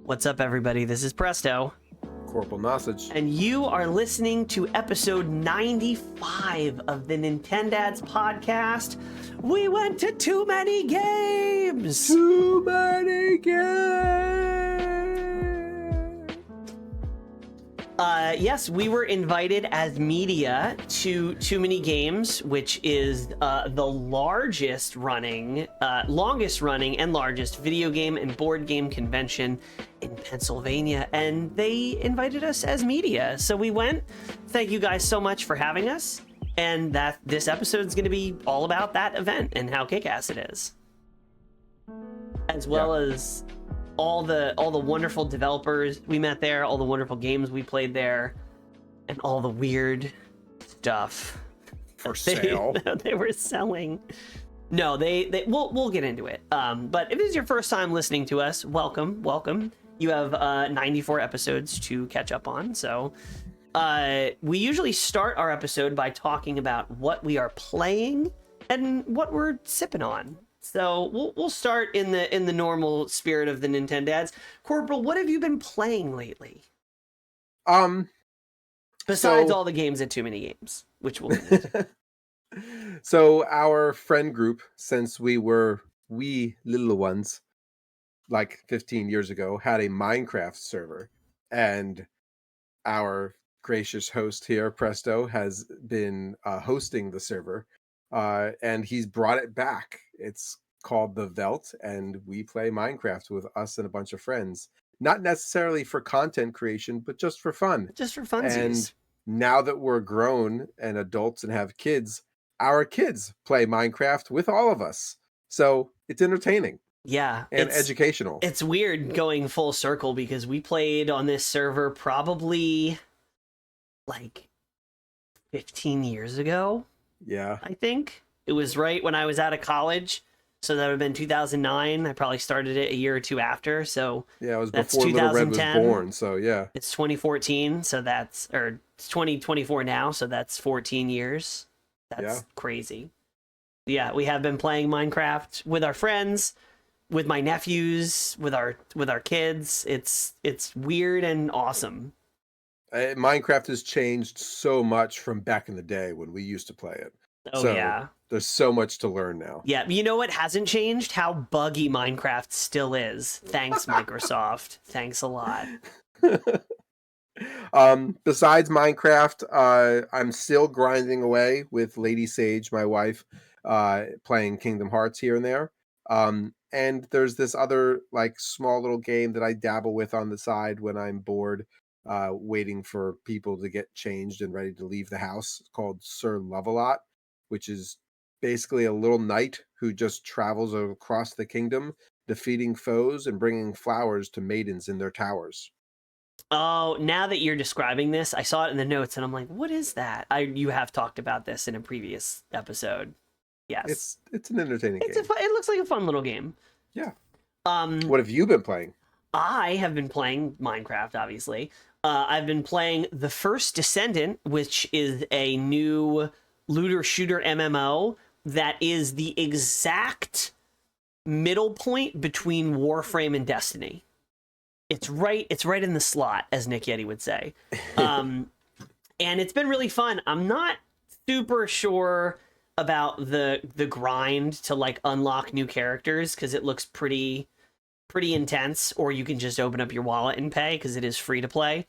What's up, everybody? This is Presto. CorporalNosaj. And you are listening to episode 95 of the Nintendads Pocast. We went to Too Many Games! Too many games! Yes, we were invited as media to Too Many Games, which is the longest running and largest video game and board game convention in Pennsylvania, and they invited us as media. So we went. Thank you guys so much for having us, and that this episode is going to be all about that event and how kick-ass it is, as well as all the wonderful developers we met there, all the wonderful games we played there, and all the weird stuff for sale they were selling. No, we'll get into it. But if this is your first time listening to us, welcome. You have 94 episodes to catch up on. So we usually start our episode by talking about what we are playing and what we're sipping on. So we'll start in the normal spirit of the Nintendads. Corporal, what have you been playing lately? Besides all the games at Too Many Games, which we'll get into. So our friend group, since we were wee little ones, like 15 years ago, had a Minecraft server, and our gracious host here, Presto, has been hosting the server, and he's brought it back. It's called The Veldt, and we play Minecraft with us and a bunch of friends. Not necessarily for content creation, but just for fun. Just for funsies. And now that we're grown and adults and have kids, our kids play Minecraft with all of us. So it's entertaining. Yeah. And educational. It's weird going full circle because we played on this server probably like 15 years ago. Yeah. I think. It was right when I was out of college. So that would have been 2009. I probably started it a year or two after. So yeah, it was before Little Red was born. So yeah, it's 2014. So it's 2024 now. So that's 14 years. That's crazy. Yeah, we have been playing Minecraft with our friends, with my nephews, with our kids. It's weird and awesome. Minecraft has changed so much from back in the day when we used to play it. Oh, so, yeah. There's so much to learn now. Yeah, you know what hasn't changed? How buggy Minecraft still is. Thanks, Microsoft. Thanks a lot. Besides Minecraft, I'm still grinding away with Lady Sage, my wife, playing Kingdom Hearts here and there. And there's this other like small little game that I dabble with on the side when I'm bored, waiting for people to get changed and ready to leave the house. It's called Sir Love-A-Lot, which is basically a little knight who just travels across the kingdom, defeating foes and bringing flowers to maidens in their towers. Oh, now that you're describing this, I saw it in the notes and I'm like, what is that? You have talked about this in a previous episode. Yes. It's an entertaining game. It looks like a fun little game. Yeah. What have you been playing? I have been playing Minecraft, obviously. I've been playing The First Descendant, which is a new looter shooter MMO that is the exact middle point between Warframe and Destiny. It's right in the slot, as Nick Yeti would say. And it's been really fun. I'm not super sure about the grind to like unlock new characters because it looks pretty intense, or you can just open up your wallet and pay because it is free to play.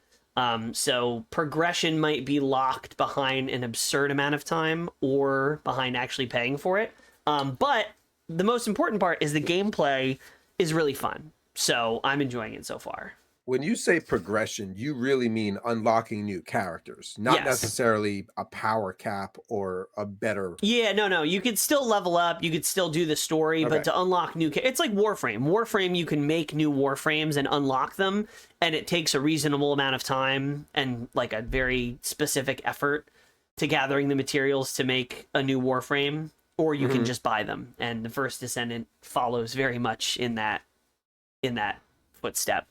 So progression might be locked behind an absurd amount of time or behind actually paying for it. But the most important part is the gameplay is really fun. So I'm enjoying it so far. When you say progression, you really mean unlocking new characters, not necessarily a power cap or a better... Yeah, no. You could still level up. You could still do the story, but to unlock new... It's like Warframe. Warframe, you can make new Warframes and unlock them, and it takes a reasonable amount of time and like a very specific effort to gathering the materials to make a new Warframe, or you can just buy them. And The First Descendant follows very much in that footstep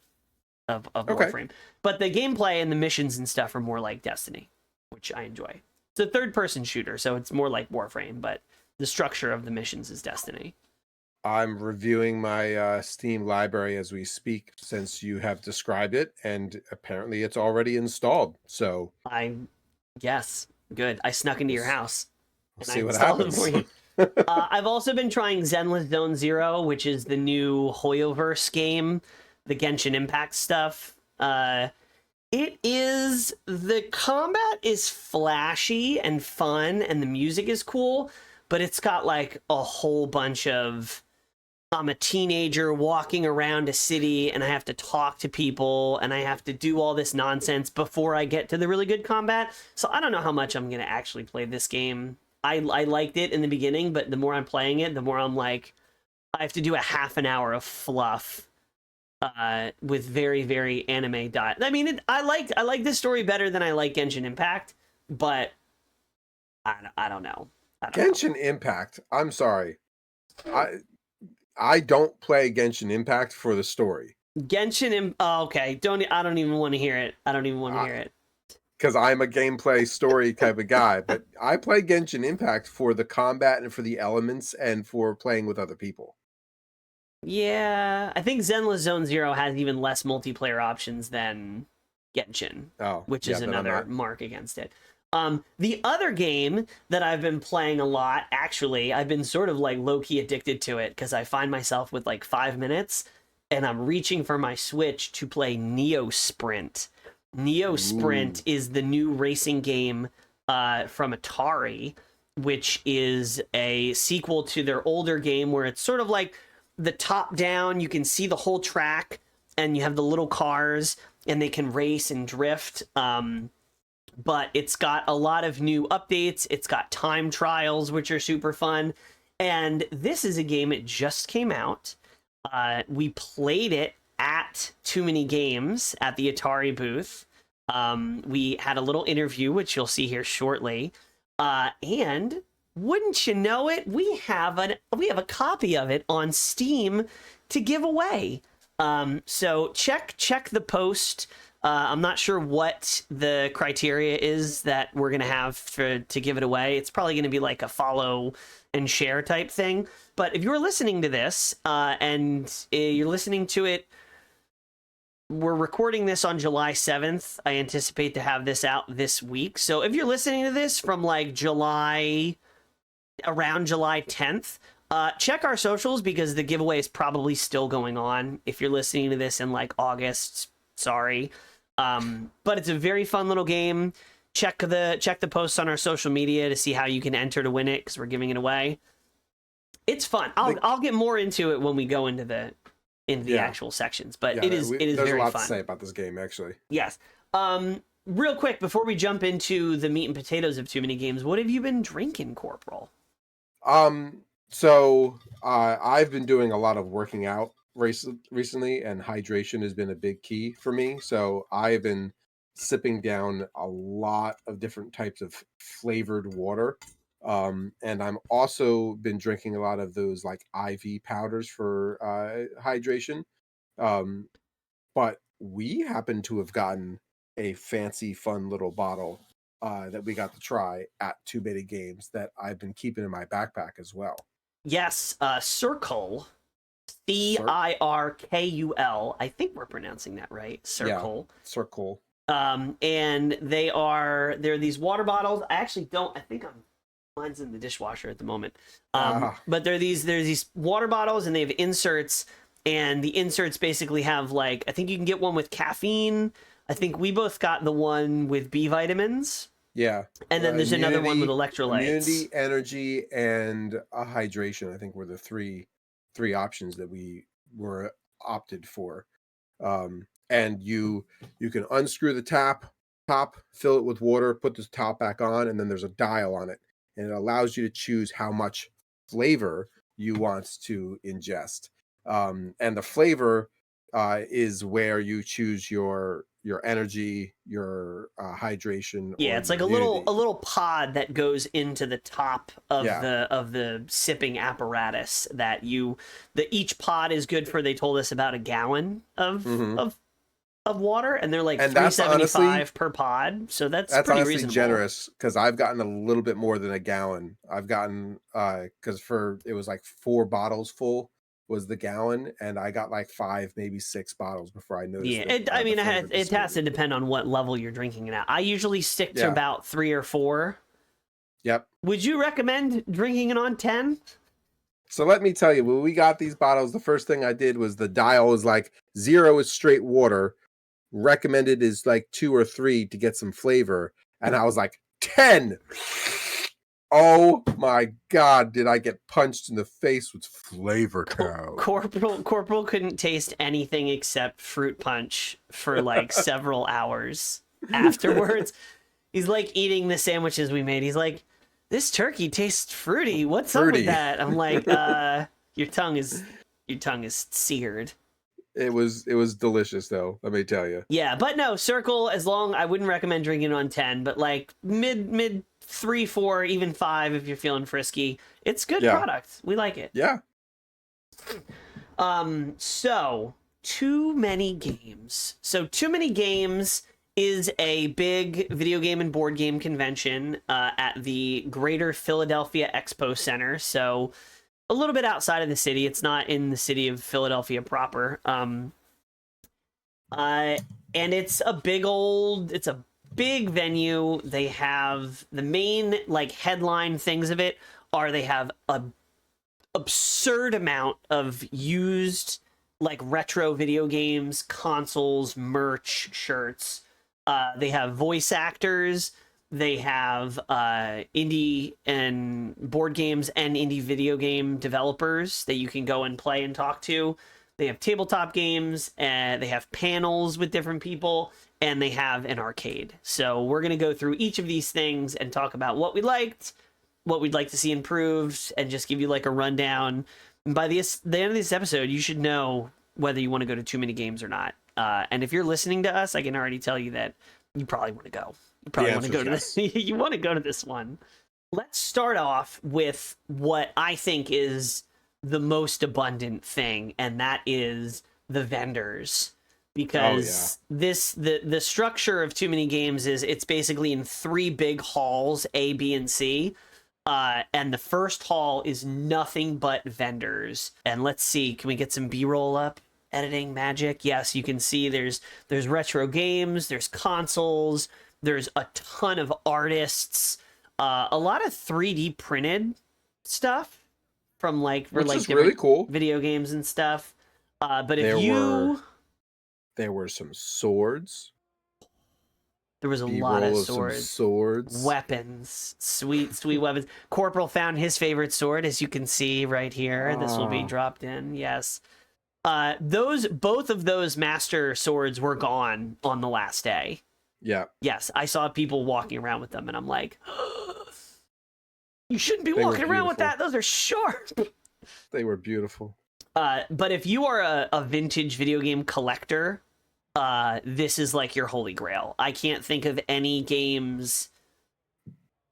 of Warframe. But the gameplay and the missions and stuff are more like Destiny, which I enjoy. It's a third-person shooter, so it's more like Warframe, but the structure of the missions is Destiny. I'm reviewing my Steam library as we speak since you have described it, and apparently it's already installed. So I Yes, good. I snuck into we'll, your house we'll and I see what installed it for happens. you. I've also been trying Zenless Zone Zero, which is the new Hoyoverse game, the Genshin Impact stuff. The combat is flashy and fun, and the music is cool, but it's got like a whole bunch of I'm a teenager walking around a city and I have to talk to people and I have to do all this nonsense before I get to the really good combat. So I don't know how much I'm going to actually play this game. I liked it in the beginning, but the more I'm playing it, the more I'm like, I have to do a half an hour of fluff with very, very anime dot. I mean, I like this story better than I like Genshin Impact, but I don't know. I don't know. Genshin Impact. I'm sorry. I I don't play Genshin Impact for the story. Oh, okay. I don't even want to hear it. I don't even want to hear it. Because I'm a gameplay story type of guy, but I play Genshin Impact for the combat and for the elements and for playing with other people. Yeah, I think Zenless Zone Zero has even less multiplayer options than Genshin, Oh, which yeah, is then I'm another not. mark against it. The other game that I've been playing a lot, actually, I've been sort of like low key addicted to it because I find myself with like 5 minutes and I'm reaching for my Switch to play Neo Sprint. Neo Sprint Ooh. is the new racing game from Atari, which is a sequel to their older game where it's sort of like the top down, you can see the whole track, and you have the little cars, and they can race and drift. But it's got a lot of new updates. It's got time trials, which are super fun. And this is a game, it just came out. We played it at TooManyGames at the Atari booth. We had a little interview, which you'll see here shortly. And wouldn't you know it, we have a copy of it on Steam to give away. So check the post. I'm not sure what the criteria is that we're gonna have to give it away. It's probably gonna be like a follow and share type thing. But if you're listening to this and you're listening to it, we're recording this on July 7th. I anticipate to have this out this week. So if you're listening to this from like around July 10th, check our socials because the giveaway is probably still going on. If you're listening to this in like August, sorry. But it's a very fun little game. Check the posts on our social media to see how you can enter to win it because we're giving it away. It's fun. I'll get more into it when we go into the Yeah, actual sections, but yeah. it is There's a very lot fun. to say about this game, actually. Yes. Real quick before we jump into the meat and potatoes of Too Many Games, what have you been drinking, Corporal? So I've been doing a lot of working out recently, and hydration has been a big key for me. So I've been sipping down a lot of different types of flavored water. And I'm also been drinking a lot of those like IV powders for hydration. Um, but we happen to have gotten a fancy, fun little bottle that we got to try at Too Many Games that I've been keeping in my backpack as well. Yes, Circle, Cir- Cirkul. I think we're pronouncing that right. yeah, Circle. Circle. And they're these water bottles. I actually don't. I think mine's in the dishwasher at the moment. Ah, But there's these water bottles, and they have inserts, and the inserts basically have like I think you can get one with caffeine. I think we both got the one with B vitamins, yeah. and then there's another one with Immunity, electrolytes. energy, and hydration. I think were the three options that we were opted for. And you can unscrew the top, fill it with water, put the top back on, and then there's a dial on it, and it allows you to choose how much flavor you want to ingest. And the flavor is where you choose your energy, your hydration, Yeah, or it's your like immunity. a little pod that goes into the top of Yeah, the sipping apparatus that each pod is good for, they told us, about a gallon hmm of water, and they're like and that's honestly 375 per pod, so that's That's pretty honestly reasonable. generous because I've gotten a little bit more than a gallon. I've gotten because for it was like 4 bottles full. was the gallon, and I got like 5, maybe 6 bottles before I noticed Yeah, the flavor it has to disappeared. depend on what level you're drinking it at. I usually stick to Yeah. about 3 or 4. Yep. Would you recommend drinking it on 10? So let me tell you, when we got these bottles, the first thing I did was the dial is like 0 is straight water. Recommended is like 2 or 3 to get some flavor. And I was like, 10. Oh my God, did I get punched in the face with Flavor Town. Corporal couldn't taste anything except fruit punch for like several hours afterwards. He's like eating the sandwiches we made. He's like, this turkey tastes fruity. What's up with that? I'm like, your tongue is seared. It was delicious though, let me tell you. Yeah, but no, Circle, I wouldn't recommend drinking it on 10, but like mid 3, 4, even 5 if you're feeling frisky. It's good product. We like it. Yeah. So Too Many Games. So Too Many Games is a big video game and board game convention at the Greater Philadelphia Expo Center. So a little bit outside of the city. It's not in the city of Philadelphia proper. And it's a big venue. They have the main like headline things of it are they have a absurd amount of used like retro video games, consoles, merch, shirts. They have voice actors. They have indie and board games and indie video game developers that you can go and play and talk to. They have tabletop games, and they have panels with different people, and they have an arcade. So we're going to go through each of these things and talk about what we liked, what we'd like to see improved, and just give you like a rundown. And by the end of this episode, you should know whether you want to go to Too Many Games or not. And if you're listening to us, I can already tell you that you probably want to go. You probably want to go to this. You want to go to this one. Let's start off with what I think is the most abundant thing, and that is the vendors. Because the structure of Too Many Games is it's basically in 3 big halls, A, B, and C. And the first hall is nothing but vendors. And let's see, can we get some B-roll up? Editing magic. Yes, you can see there's retro games, there's consoles, there's a ton of artists, a lot of 3D printed stuff from like which is really cool video games and stuff. But there were some swords. There was a lot of swords, weapons, sweet weapons. Corporal found his favorite sword, as you can see right here. This will be dropped in. Yes. Both of those master swords were gone on the last day. Yeah. Yes, I saw people walking around with them, and I'm like, you shouldn't be walking around with that. Those are sharp. They were beautiful. But if you are a vintage video game collector, this is like your holy grail. I can't think of any games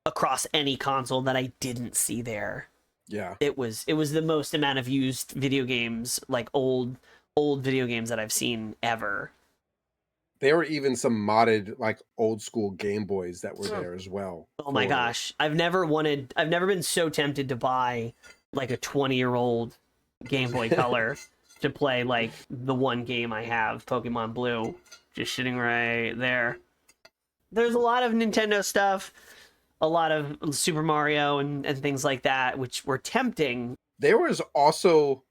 across any console that I didn't see there. Yeah. It was the most amount of used video games, like old video games that I've seen ever. There were even some modded like old school Game Boys that were there as well. Oh my gosh. I've never been so tempted to buy like a 20-year-old Game Boy Color to play like the one game I have, Pokemon Blue, just sitting right there. There's a lot of Nintendo stuff, a lot of Super Mario and things like that, which were tempting. There was also,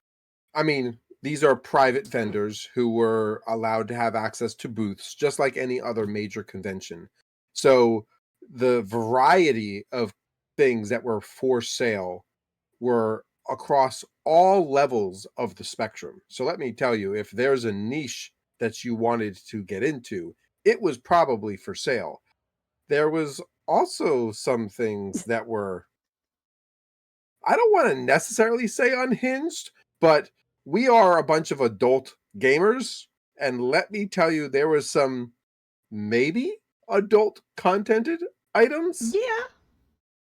I mean, these are private vendors who were allowed to have access to booths, just like any other major convention. So the variety of things that were for sale were across all levels of the spectrum. So let me tell you, if there's a niche that you wanted to get into, it was probably for sale. There was also some things that were, I don't want to necessarily say unhinged, but we are a bunch of adult gamers, and let me tell you, there was some maybe adult contented items. Yeah.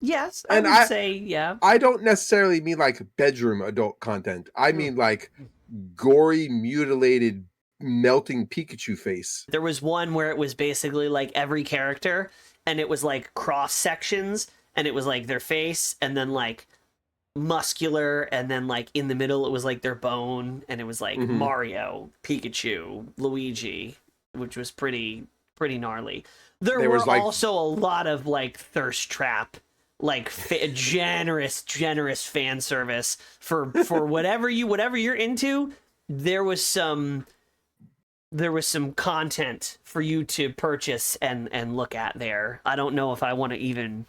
Yes, I would say, yeah. I don't necessarily mean like bedroom adult content. I mean like gory, mutilated, melting Pikachu face. There was one where it was basically like every character, and it was like cross sections, and it was like their face, and then like muscular, and then like in the middle it was like their bone, and it was like Hmm. Mario, Pikachu, Luigi, which was pretty gnarly. There There was were like also a lot of like thirst trap, like generous fan service for whatever you're into. There was some content for you to purchase and look at there. I don't know if I want to even.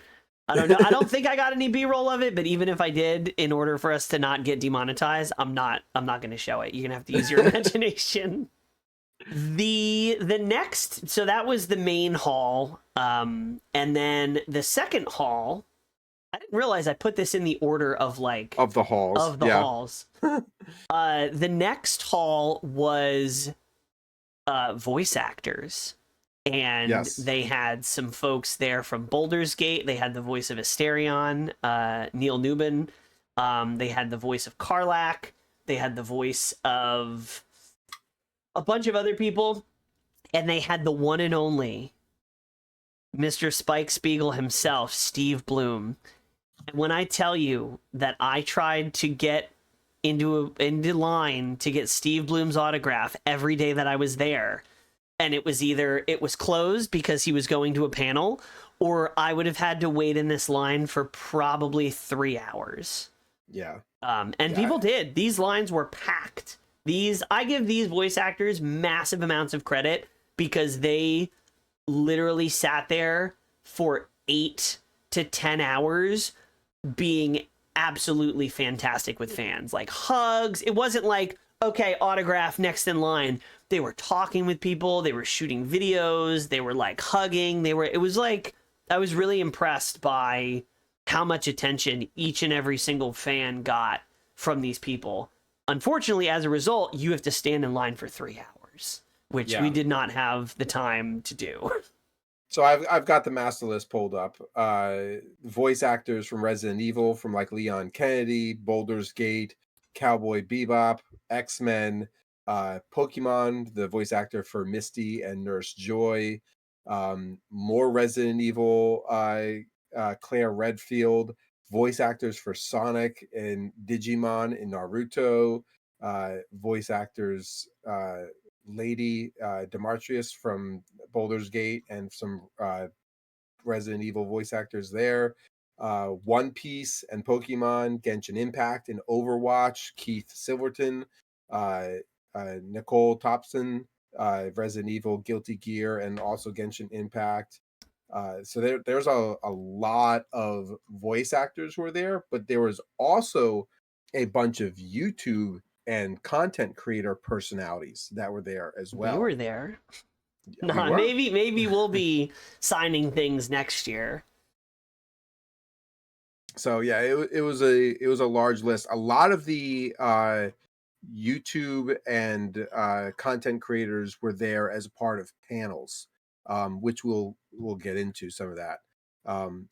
I don't know. I don't think I got any B-roll of it, but even if I did, in order for us to not get demonetized, I'm not going to show it. You're going to have to use your imagination. The next, so that was the main hall, and then the second hall, I didn't realize I put this in the order of like of the halls. of the Yeah. halls. The next hall was voice actors, and Yes. they had some folks there from Baldur's Gate. They had the voice of Asterion, Neil Newman. They had the voice of Karlach. They had the voice of a bunch of other people, and they had the one and only Mr. Spike Spiegel himself, Steve Bloom. And when I tell you that I tried to get into line to get Steve Bloom's autograph every day that I was there, and it was either it was closed because he was going to a panel, or I would have had to wait in this line for probably 3 hours. Yeah. And Yeah. people did. These lines were packed. I give these voice actors massive amounts of credit because they literally sat there for 8 to 10 hours being absolutely fantastic with fans. Like hugs. It wasn't like, okay, autograph next in line. They were talking with people, they were shooting videos, they were like hugging, it was like I was really impressed by how much attention each and every single fan got from these people. Unfortunately, as a result, you have to stand in line for 3 hours, which we did not have the time to do. So I've got the master list pulled up. Voice actors from Resident Evil, from like Leon Kennedy, Baldur's Gate, Cowboy Bebop, X-Men, Pokemon, the voice actor for Misty and Nurse Joy, more Resident Evil, Claire Redfield, voice actors for Sonic and Digimon and Naruto, voice actors Lady Demetrius from Baldur's Gate, and some Resident Evil voice actors there. One Piece and Pokemon, Genshin Impact and Overwatch, Keith Silverton, Nicole Thompson, Resident Evil, Guilty Gear, and also Genshin Impact. So there's a lot of voice actors who were there, but there was also a bunch of YouTube and content creator personalities that were there as well. We were there. We Nah, were. maybe we'll be signing things next year. So yeah, it was a large list. A lot of the YouTube and content creators were there as a part of panels, which we'll get into some of that.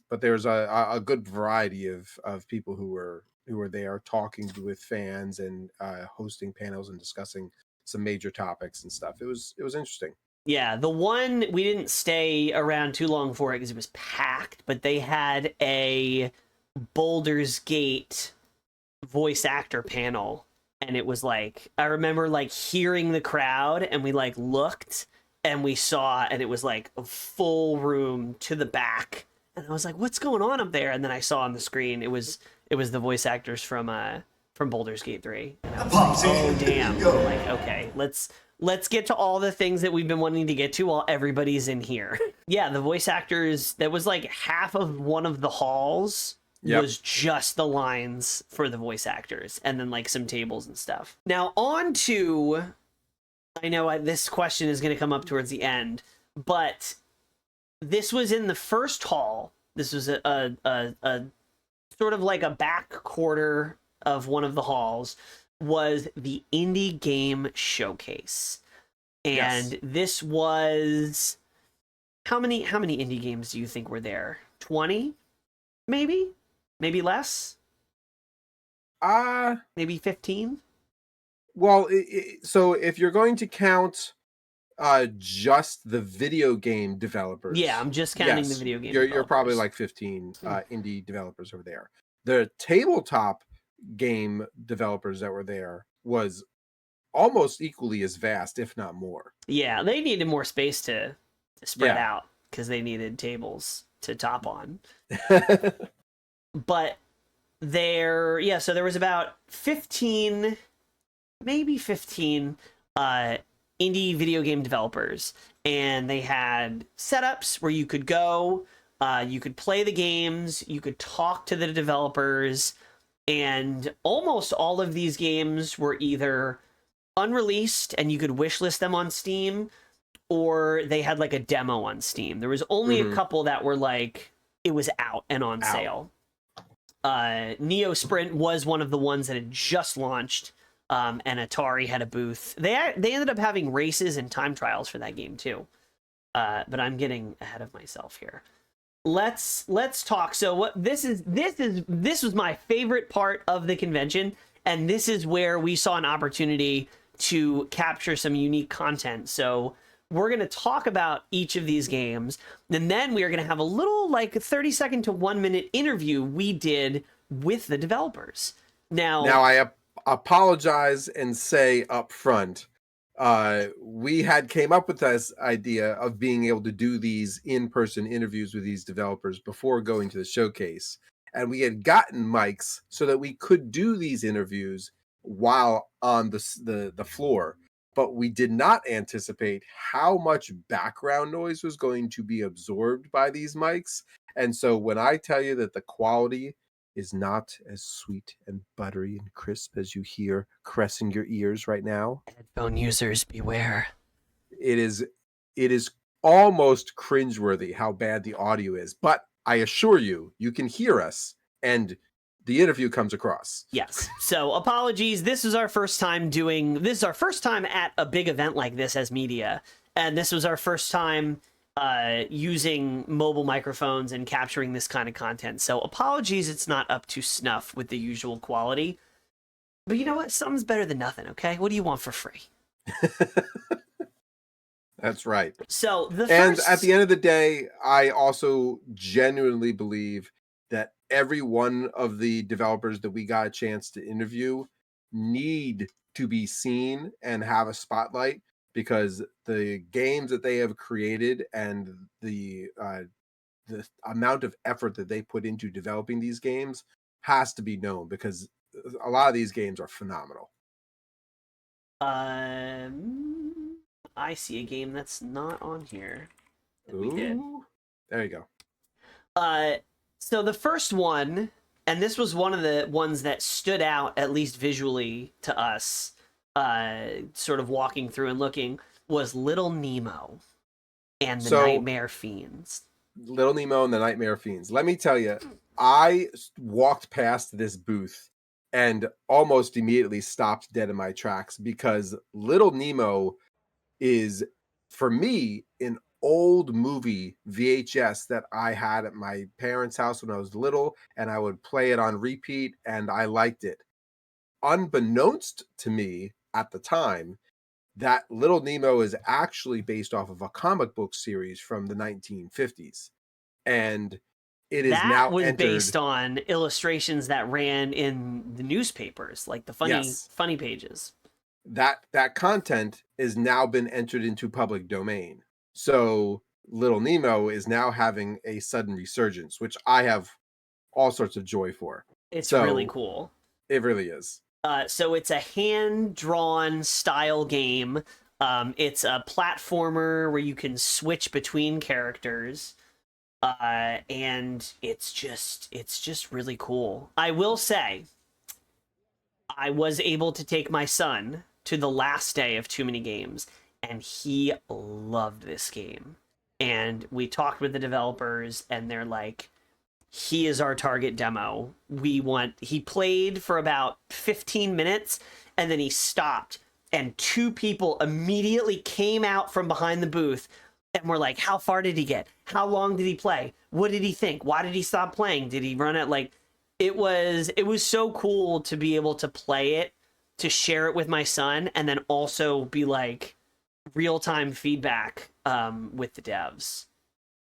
But there's a good variety of people who were there talking with fans and hosting panels and discussing some major topics and stuff. It was interesting. Yeah, the one we didn't stay around too long for it because it was packed, but they had a Baldur's Gate voice actor panel, and it was like I remember like hearing the crowd, and we like looked and we saw, and it was like a full room to the back, and I was like, "What's going on up there?" And then I saw on the screen it was the voice actors from Baldur's Gate 3. And I was like, oh damn! I'm like, okay, let's get to all the things that we've been wanting to get to while everybody's in here. Yeah, the voice actors. That was like half of one of the halls. Yep. Was just the lines for the voice actors, and then like some tables and stuff. Now on to, I know this question is going to come up towards the end, but this was in the first hall. This was a sort of like a back quarter of one of the halls, was the indie game showcase. And yes. This was how many indie games do you think were there? 20? Maybe less? Maybe 15? Well, so if you're going to count just the video game developers. Yeah, I'm just counting the video game developers. You're probably like 15 indie developers over there. The tabletop game developers that were there was almost equally as vast, if not more. Yeah, they needed more space to spread Yeah. out because they needed tables to top on. But so there was about 15, maybe 15 indie video game developers, and they had setups where you could go, you could play the games, you could talk to the developers, and almost all of these games were either unreleased and you could wishlist them on Steam, or they had like a demo on Steam. There was only a couple that were like it was out and on sale. Neo Sprint was one of the ones that had just launched, and Atari had a booth. They ended up having races and time trials for that game too. But I'm getting ahead of myself here. Let's talk. So what this was my favorite part of the convention, and this is where we saw an opportunity to capture some unique content. So we're going to talk about each of these games, and then we are going to have a little like 30-second to 1 minute interview we did with the developers. Now I apologize and say up front, we had came up with this idea of being able to do these in-person interviews with these developers before going to the showcase, and we had gotten mics so that we could do these interviews while on the floor, but we did not anticipate how much background noise was going to be absorbed by these mics. And so when I tell you that the quality is not as sweet and buttery and crisp as you hear caressing your ears right now, headphone users beware. it is almost cringeworthy how bad the audio is. But I assure you, you can hear us and the interview comes across. Yes. So apologies. This is our first time at a big event like this as media. And this was our first time using mobile microphones and capturing this kind of content. So apologies, it's not up to snuff with the usual quality. But you know what? Something's better than nothing, okay? What do you want for free? That's right. So at the end of the day, I also genuinely believe that every one of the developers that we got a chance to interview need to be seen and have a spotlight, because the games that they have created and the amount of effort that they put into developing these games has to be known, because a lot of these games are phenomenal. I see a game that's not on here. We did. There you go. So the first one, and this was one of the ones that stood out, at least visually to us, sort of walking through and looking, was Little Nemo and the Nightmare Fiends. Little Nemo and the Nightmare Fiends. Let me tell you, I walked past this booth and almost immediately stopped dead in my tracks, because Little Nemo is, for me, an old movie VHS that I had at my parents' house when I was little, and I would play it on repeat, and I liked it. Unbeknownst to me at the time, that Little Nemo is actually based off of a comic book series from the 1950s. And it is now based on illustrations that ran in the newspapers, like the funny pages. That content is now been entered into public domain. So Little Nemo is now having a sudden resurgence, which I have all sorts of joy for. It's really cool. It really is. So it's a hand-drawn style game. It's a platformer where you can switch between characters. And it's just really cool. I will say, I was able to take my son to the last day of TooManyGames, and he loved this game. And we talked with the developers, and they're like, he is our target demo. He played for about 15 minutes, and then he stopped, and two people immediately came out from behind the booth and we're like, how far did he get? How long did he play? What did he think? Why did he stop playing? Did he run it? Like, it was so cool to be able to play it, to share it with my son, and then also be like real-time feedback with the devs.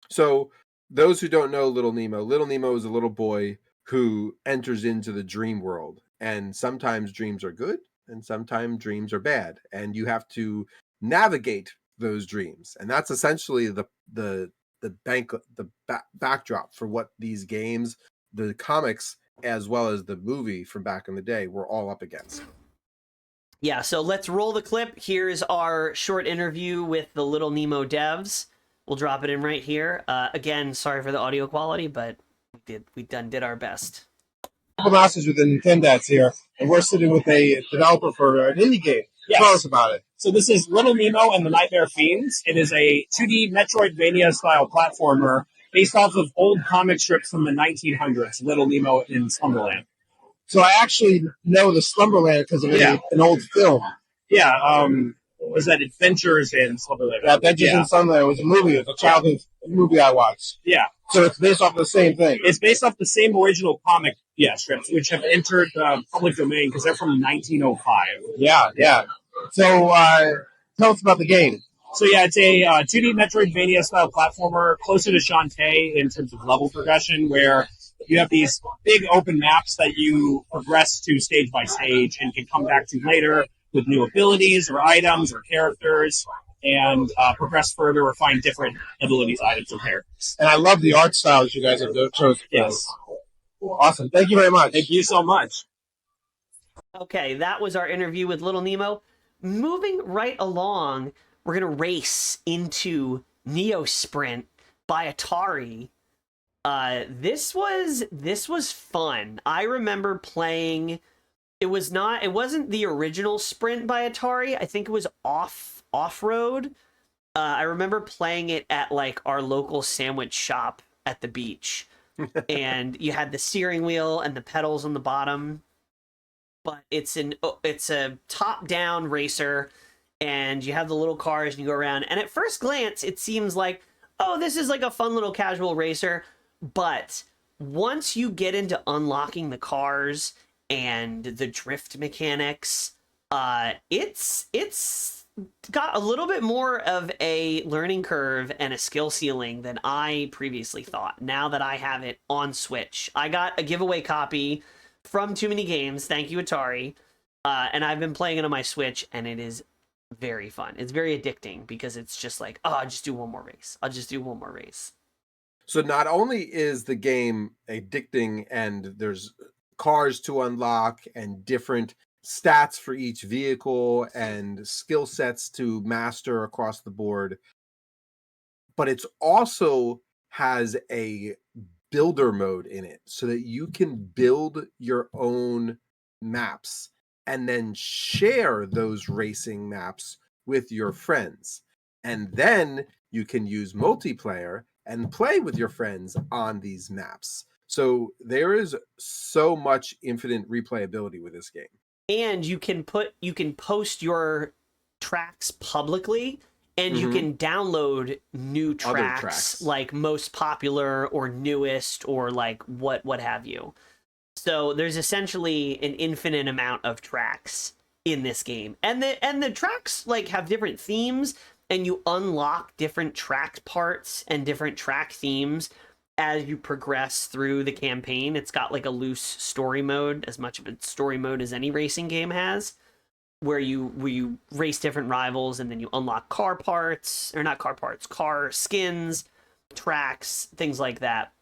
So those who don't know Little Nemo is a little boy who enters into the dream world. And sometimes dreams are good and sometimes dreams are bad. And you have to navigate those dreams. And that's essentially the backdrop for what these games, the comics, as well as the movie from back in the day were all up against. Yeah, so let's roll the clip. Here's our short interview with the Little Nemo devs. We'll drop it in right here. Again, sorry for the audio quality, but we did our best. CorporalNosaj with the Nintendads here, and we're sitting with a developer for an indie game. Yes. Tell us about it. So this is Little Nemo and the Nightmare Fiends. It is a 2D Metroidvania-style platformer based off of old comic strips from the 1900s, Little Nemo in Slumberland. So I actually know the Slumberland because of an old film. Yeah, was that Adventures in Slumberland? Yeah, Adventures in Slumberland was a movie. It was a childhood movie I watched. Yeah. So it's based off the same thing. It's based off the same original comic strips, which have entered public domain because they're from 1905. Yeah. So tell us about the game. So yeah, it's a 2D Metroidvania-style platformer, closer to Shantae in terms of level progression, where you have these big open maps that you progress to stage by stage and can come back to later with new abilities or items or characters and progress further or find different abilities, items, or characters. And I love the art style that you guys have chosen. Yes. Awesome. Thank you very much. Thank you so much. Okay, that was our interview with Little Nemo. Moving right along, we're going to race into Neo Sprint by Atari. This was fun. I remember playing. It wasn't the original Sprint by Atari. I think it was Off-Road. I remember playing it at like our local sandwich shop at the beach. And you had the steering wheel and the pedals on the bottom. But it's a top-down racer, and you have the little cars and you go around. And at first glance, it seems like, oh, this is like a fun little casual racer. But once you get into unlocking the cars and the drift mechanics, it's got a little bit more of a learning curve and a skill ceiling than I previously thought. Now that I have it on Switch, I got a giveaway copy from TooManyGames. Thank you, Atari. And I've been playing it on my Switch, and it is very fun. It's very addicting because it's just like, oh, I'll just do one more race. I'll just do one more race. So not only is the game addicting and there's cars to unlock and different stats for each vehicle and skill sets to master across the board, but it's also has a builder mode in it so that you can build your own maps and then share those racing maps with your friends. And then you can use multiplayer and play with your friends on these maps. So there is so much infinite replayability with this game. And you can post your tracks publicly, and you can download new tracks, like most popular or newest or like what have you. So there's essentially an infinite amount of tracks in this game. And the tracks like have different themes, and you unlock different track parts and different track themes as you progress through the campaign. It's got like a loose story mode, as much of a story mode as any racing game has, where you race different rivals, and then you unlock car skins, tracks, things like that.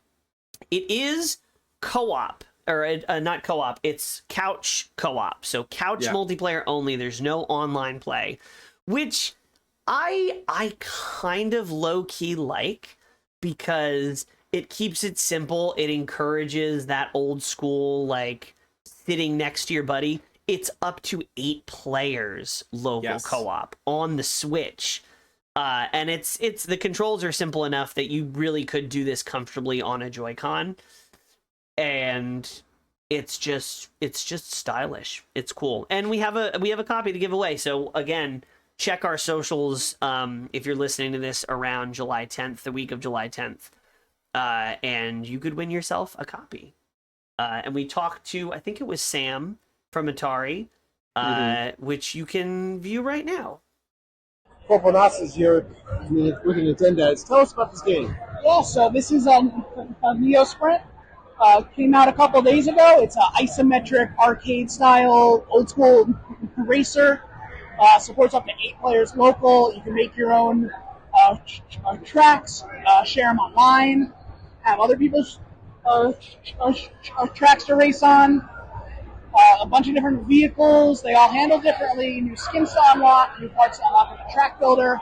It is co-op, or not co-op, it's couch co-op. So couch multiplayer only. There's no online play, which I kind of low-key like, because it keeps it simple. It encourages that old school, like, sitting next to your buddy. It's up to 8 players local co-op on the Switch. And it's the controls are simple enough that you really could do this comfortably on a Joy-Con. And it's just stylish. It's cool. And we have a copy to give away. So again, check our socials if you're listening to this around July 10th, the week of July 10th. And you could win yourself a copy. And we talked to, I think it was Sam from Atari, which you can view right now. CorporalNosaj here with the Nintendads. Tell us about this game. Yeah, so this is a Neo Sprint. came out a couple days ago. It's an isometric arcade style old school racer. Supports up to 8 players local. You can make your own tracks, share them online, have other people's tracks to race on. A bunch of different vehicles. They all handle differently. New skins to unlock, new parts to unlock with the track builder.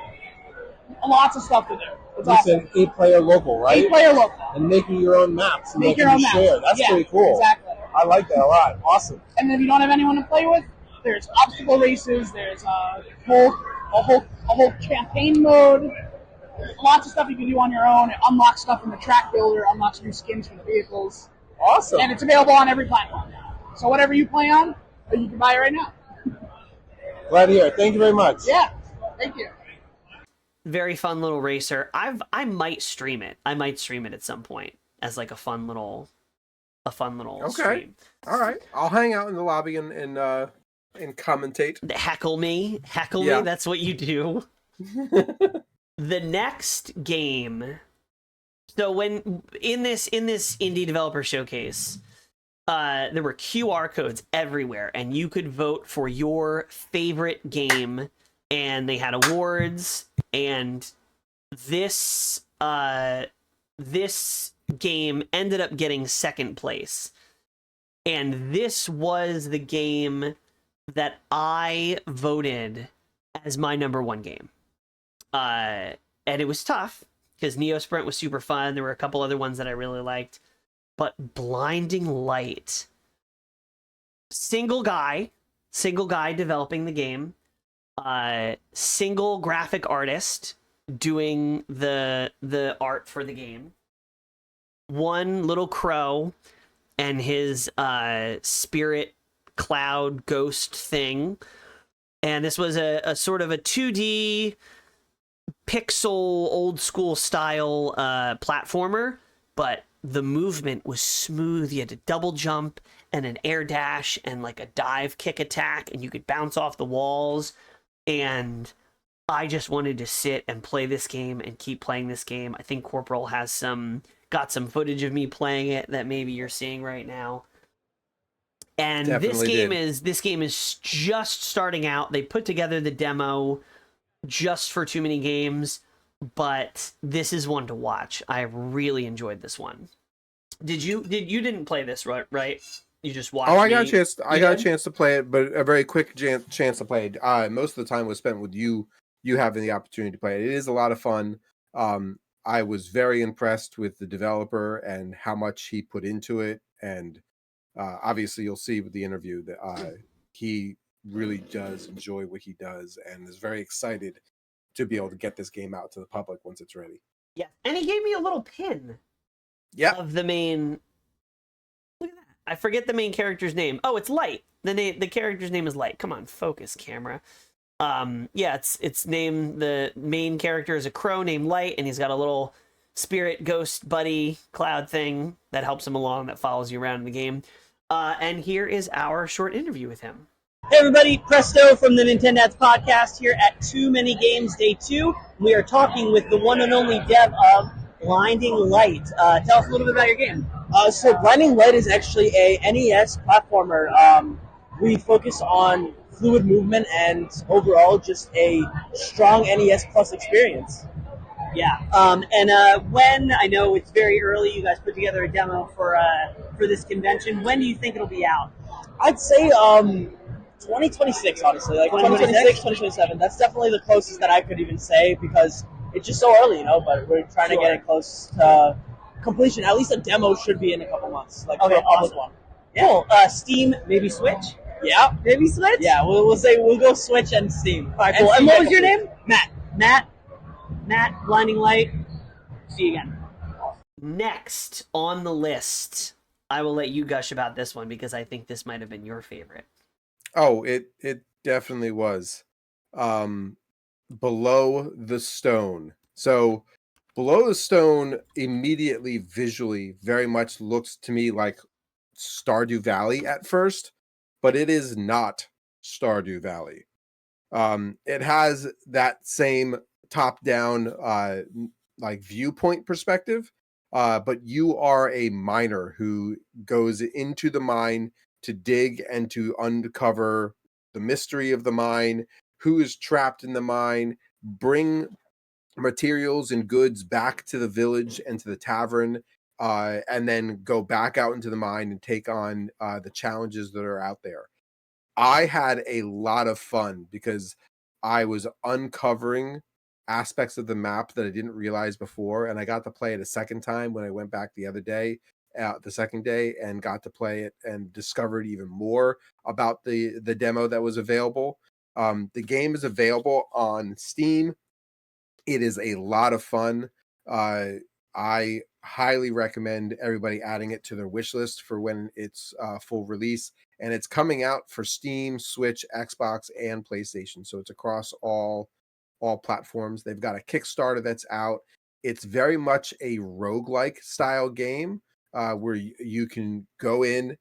Lots of stuff to do. It's You awesome. said 8-player local, right? 8-player local. And making your own maps. And Make they your can own be maps. shared. That's Yeah, pretty cool. exactly. I like that a lot. Awesome. And then if you don't have anyone to play with, there's obstacle races. There's a whole campaign mode. Lots of stuff you can do on your own. It unlocks stuff in the track builder. Unlocks new skins for the vehicles. Awesome. And it's available on every platform. So whatever you play on, you can buy it right now. Glad to hear it. Thank you very much. Yeah. Thank you. Very fun little racer. I might stream it. I might stream it at some point as like a fun little stream. All right. I'll hang out in the lobby and commentate. Heckle me. Yeah. That's what you do. The next game. So when in this indie developer showcase, there were QR codes everywhere, and you could vote for your favorite game, and they had awards. And this game ended up getting second place, and this was the game that I voted as my number one game. And it was tough because Neo Sprint was super fun. There were a couple other ones that I really liked, but Blinding Light, single guy developing the game, single graphic artist doing the art for the game, one little crow and his spirit cloud ghost thing. And this was a sort of a 2D pixel old school style platformer, but the movement was smooth. You had to double jump and an air dash and like a dive kick attack, and you could bounce off the walls. And I just wanted to sit and play this game and keep playing this game. I think Corporal has got some footage of me playing it that maybe you're seeing right now. And Definitely this game is just starting out. They put together the demo just for TooManyGames, but this is one to watch. I really enjoyed this one. You didn't play this, right? You just watched. I got a chance. I got a chance to play it, but a very quick chance to play it. Most of the time was spent with you having the opportunity to play it. It is a lot of fun. I was very impressed with the developer and how much he put into it, and obviously you'll see with the interview that he really does enjoy what he does and is very excited to be able to get this game out to the public once it's ready. Yeah, and he gave me a little pin. Yeah. Of the main. Look at that. I forget the main character's name. Oh, it's Light. The character's name is Light. Come on, focus, camera. Yeah, it's named, the main character is a crow named Light, and he's got a little spirit ghost buddy cloud thing that helps him along, that follows you around in the game. And here is our short interview with him. Hey everybody, Presto from the Nintendads Pocast here at TooManyGames Day 2. We are talking with the one and only dev of Blinding Light. Tell us a little bit about your game. So Blinding Light is actually a NES platformer. We focus on fluid movement and overall just a strong NES Plus experience. Yeah. When, I know it's very early, you guys put together a demo for this convention. When do you think it'll be out? I'd say 2026, honestly. Like 2026, 2027. That's definitely the closest that I could even say because it's just so early, but we're trying to get it close to completion. At least a demo should be in a couple months, like okay, for a public awesome. one. Yeah. Cool. Steam, maybe Switch? Yeah. Maybe Switch? Yeah, we'll go Switch and Steam. All right, cool. And what was your name? Matt, Blinding Light. See you again. Next on the list, I will let you gush about this one because I think this might have been your favorite. Oh, it definitely was. Below the Stone. So Below the Stone immediately visually very much looks to me like Stardew Valley at first, but it is not Stardew Valley. It has that same top-down like viewpoint perspective, but you are a miner who goes into the mine to dig and to uncover the mystery of the mine, who is trapped in the mine, bring materials and goods back to the village and to the tavern, and then go back out into the mine and take on the challenges that are out there. I had a lot of fun because I was uncovering aspects of the map that I didn't realize before, and I got to play it a second time when I went back the other day, the second day, and got to play it and discovered even more about the demo that was available. The game is available on Steam. It is a lot of fun. I highly recommend everybody adding it to their wish list for when it's full release. And it's coming out for Steam, Switch, Xbox, and PlayStation. So it's across all platforms. They've got a Kickstarter that's out. It's very much a roguelike style game where you can go in,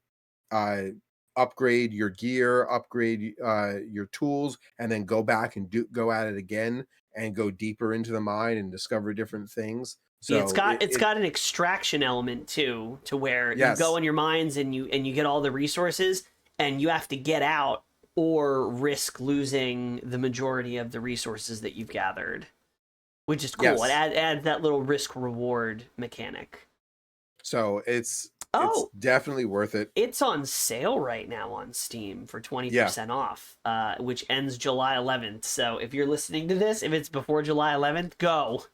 upgrade your gear, upgrade your tools, and then go back and go at it again and go deeper into the mine and discover different things. So it's got an extraction element too, to where yes. you go in your mines and you get all the resources, and you have to get out or risk losing the majority of the resources that you've gathered, which is cool. Yes. It adds that little risk reward mechanic. So it's definitely worth it. It's on sale right now on Steam for 20% off, which ends July 11th. So if you're listening to this, if it's before July 11th, go.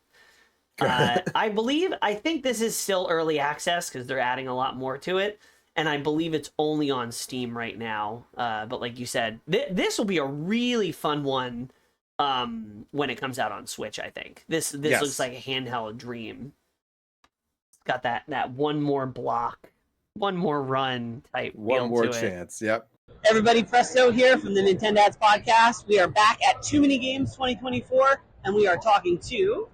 I think this is still early access because they're adding a lot more to it, and I believe it's only on Steam right now. But like you said, this will be a really fun one when it comes out on Switch. I think this looks like a handheld dream. It's got that one more block, one more run type. One more chance. Yep. Everybody, Presto here from the Nintendads Podcast. We are back at TooManyGames 2024, and we are talking to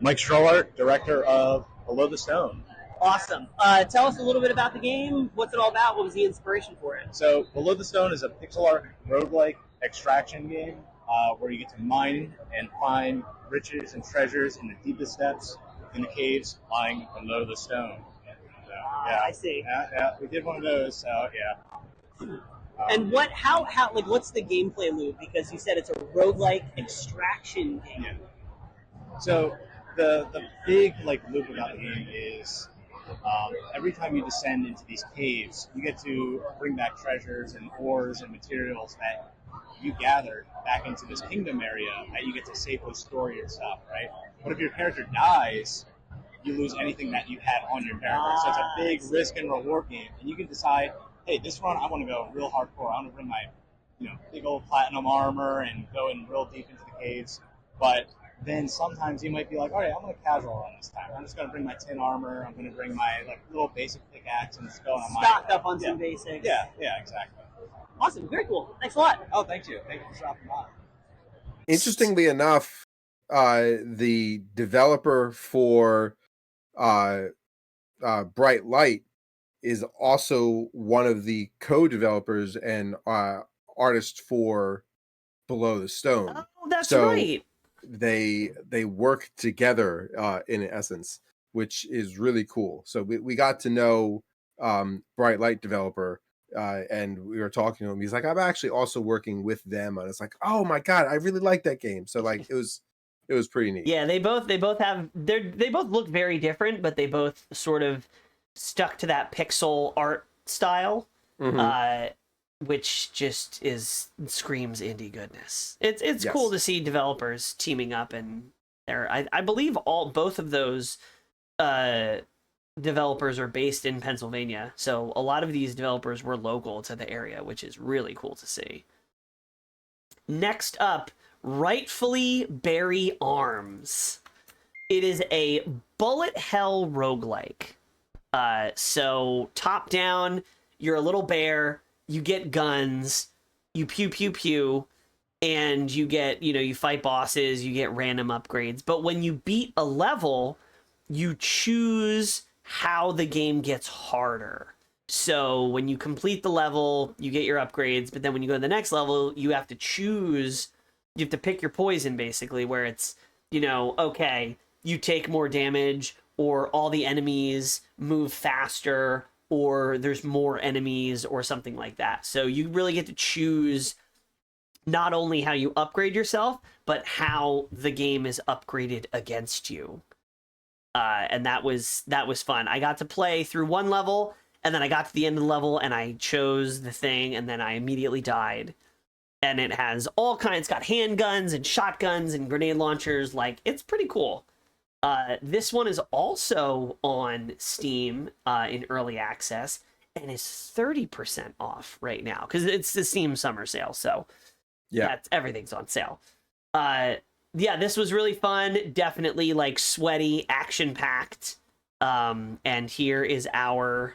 Mike Strollart, director of Below the Stone. Awesome. Tell us a little bit about the game. What's it all about? What was the inspiration for it? So, Below the Stone is a pixel art roguelike extraction game where you get to mine and find riches and treasures in the deepest depths in the caves lying below the stone. So, yeah. I see. Yeah, we did one of those. So, yeah. And what's the gameplay loop? Because you said it's a roguelike extraction game. Yeah. So the big loop about the game is every time you descend into these caves, you get to bring back treasures and ores and materials that you gathered back into this kingdom area that you get to safely store your stuff, right? But if your character dies, you lose anything that you had on your character. So it's a big risk and reward game, and you can decide, hey, this run I want to go real hardcore. I want to bring my big old platinum armor and go in real deep into the caves, but then sometimes you might be like, all right, I'm going to casual run this time. I'm just going to bring my tin armor. I'm going to bring my little basic pickaxe and just go on my stock up on some basics. Yeah, exactly. Awesome, very cool. Thanks a lot. Oh, thank you. Thank you for stopping by. Interestingly enough, the developer for Bright Light is also one of the co-developers and artists for Below the Stone. Oh, that's right. They work together in essence, which is really cool. So we got to know Bright Light developer, and we were talking to him. He's like, I'm actually also working with them, and it's like, oh my god, I really like that game. So it was pretty neat. Yeah, they both look very different, but they both sort of stuck to that pixel art style. Mm-hmm. Which just screams indie goodness. It's Yes. cool to see developers teaming up, and I believe both of those developers are based in Pennsylvania, so a lot of these developers were local to the area, which is really cool to see. Next up, Rightfully Berry Arms. It is a bullet hell roguelike. So top down, you're a little bear. You get guns, you pew pew pew, and you get, you fight bosses, you get random upgrades. But when you beat a level, you choose how the game gets harder. So when you complete the level, you get your upgrades, but then when you go to the next level, you have to pick your poison, basically, where it's, okay, you take more damage or all the enemies move faster, or there's more enemies, or something like that. So you really get to choose not only how you upgrade yourself, but how the game is upgraded against you. And that was fun. I got to play through one level, and then I got to the end of the level, and I chose the thing, and then I immediately died. And it has all kinds. It's got handguns and shotguns and grenade launchers. Like, it's pretty cool. This one is also on Steam in early access, and is 30% off right now because it's the Steam summer sale. So yeah, everything's on sale. Yeah, this was really fun. Definitely like sweaty, action packed. And here is our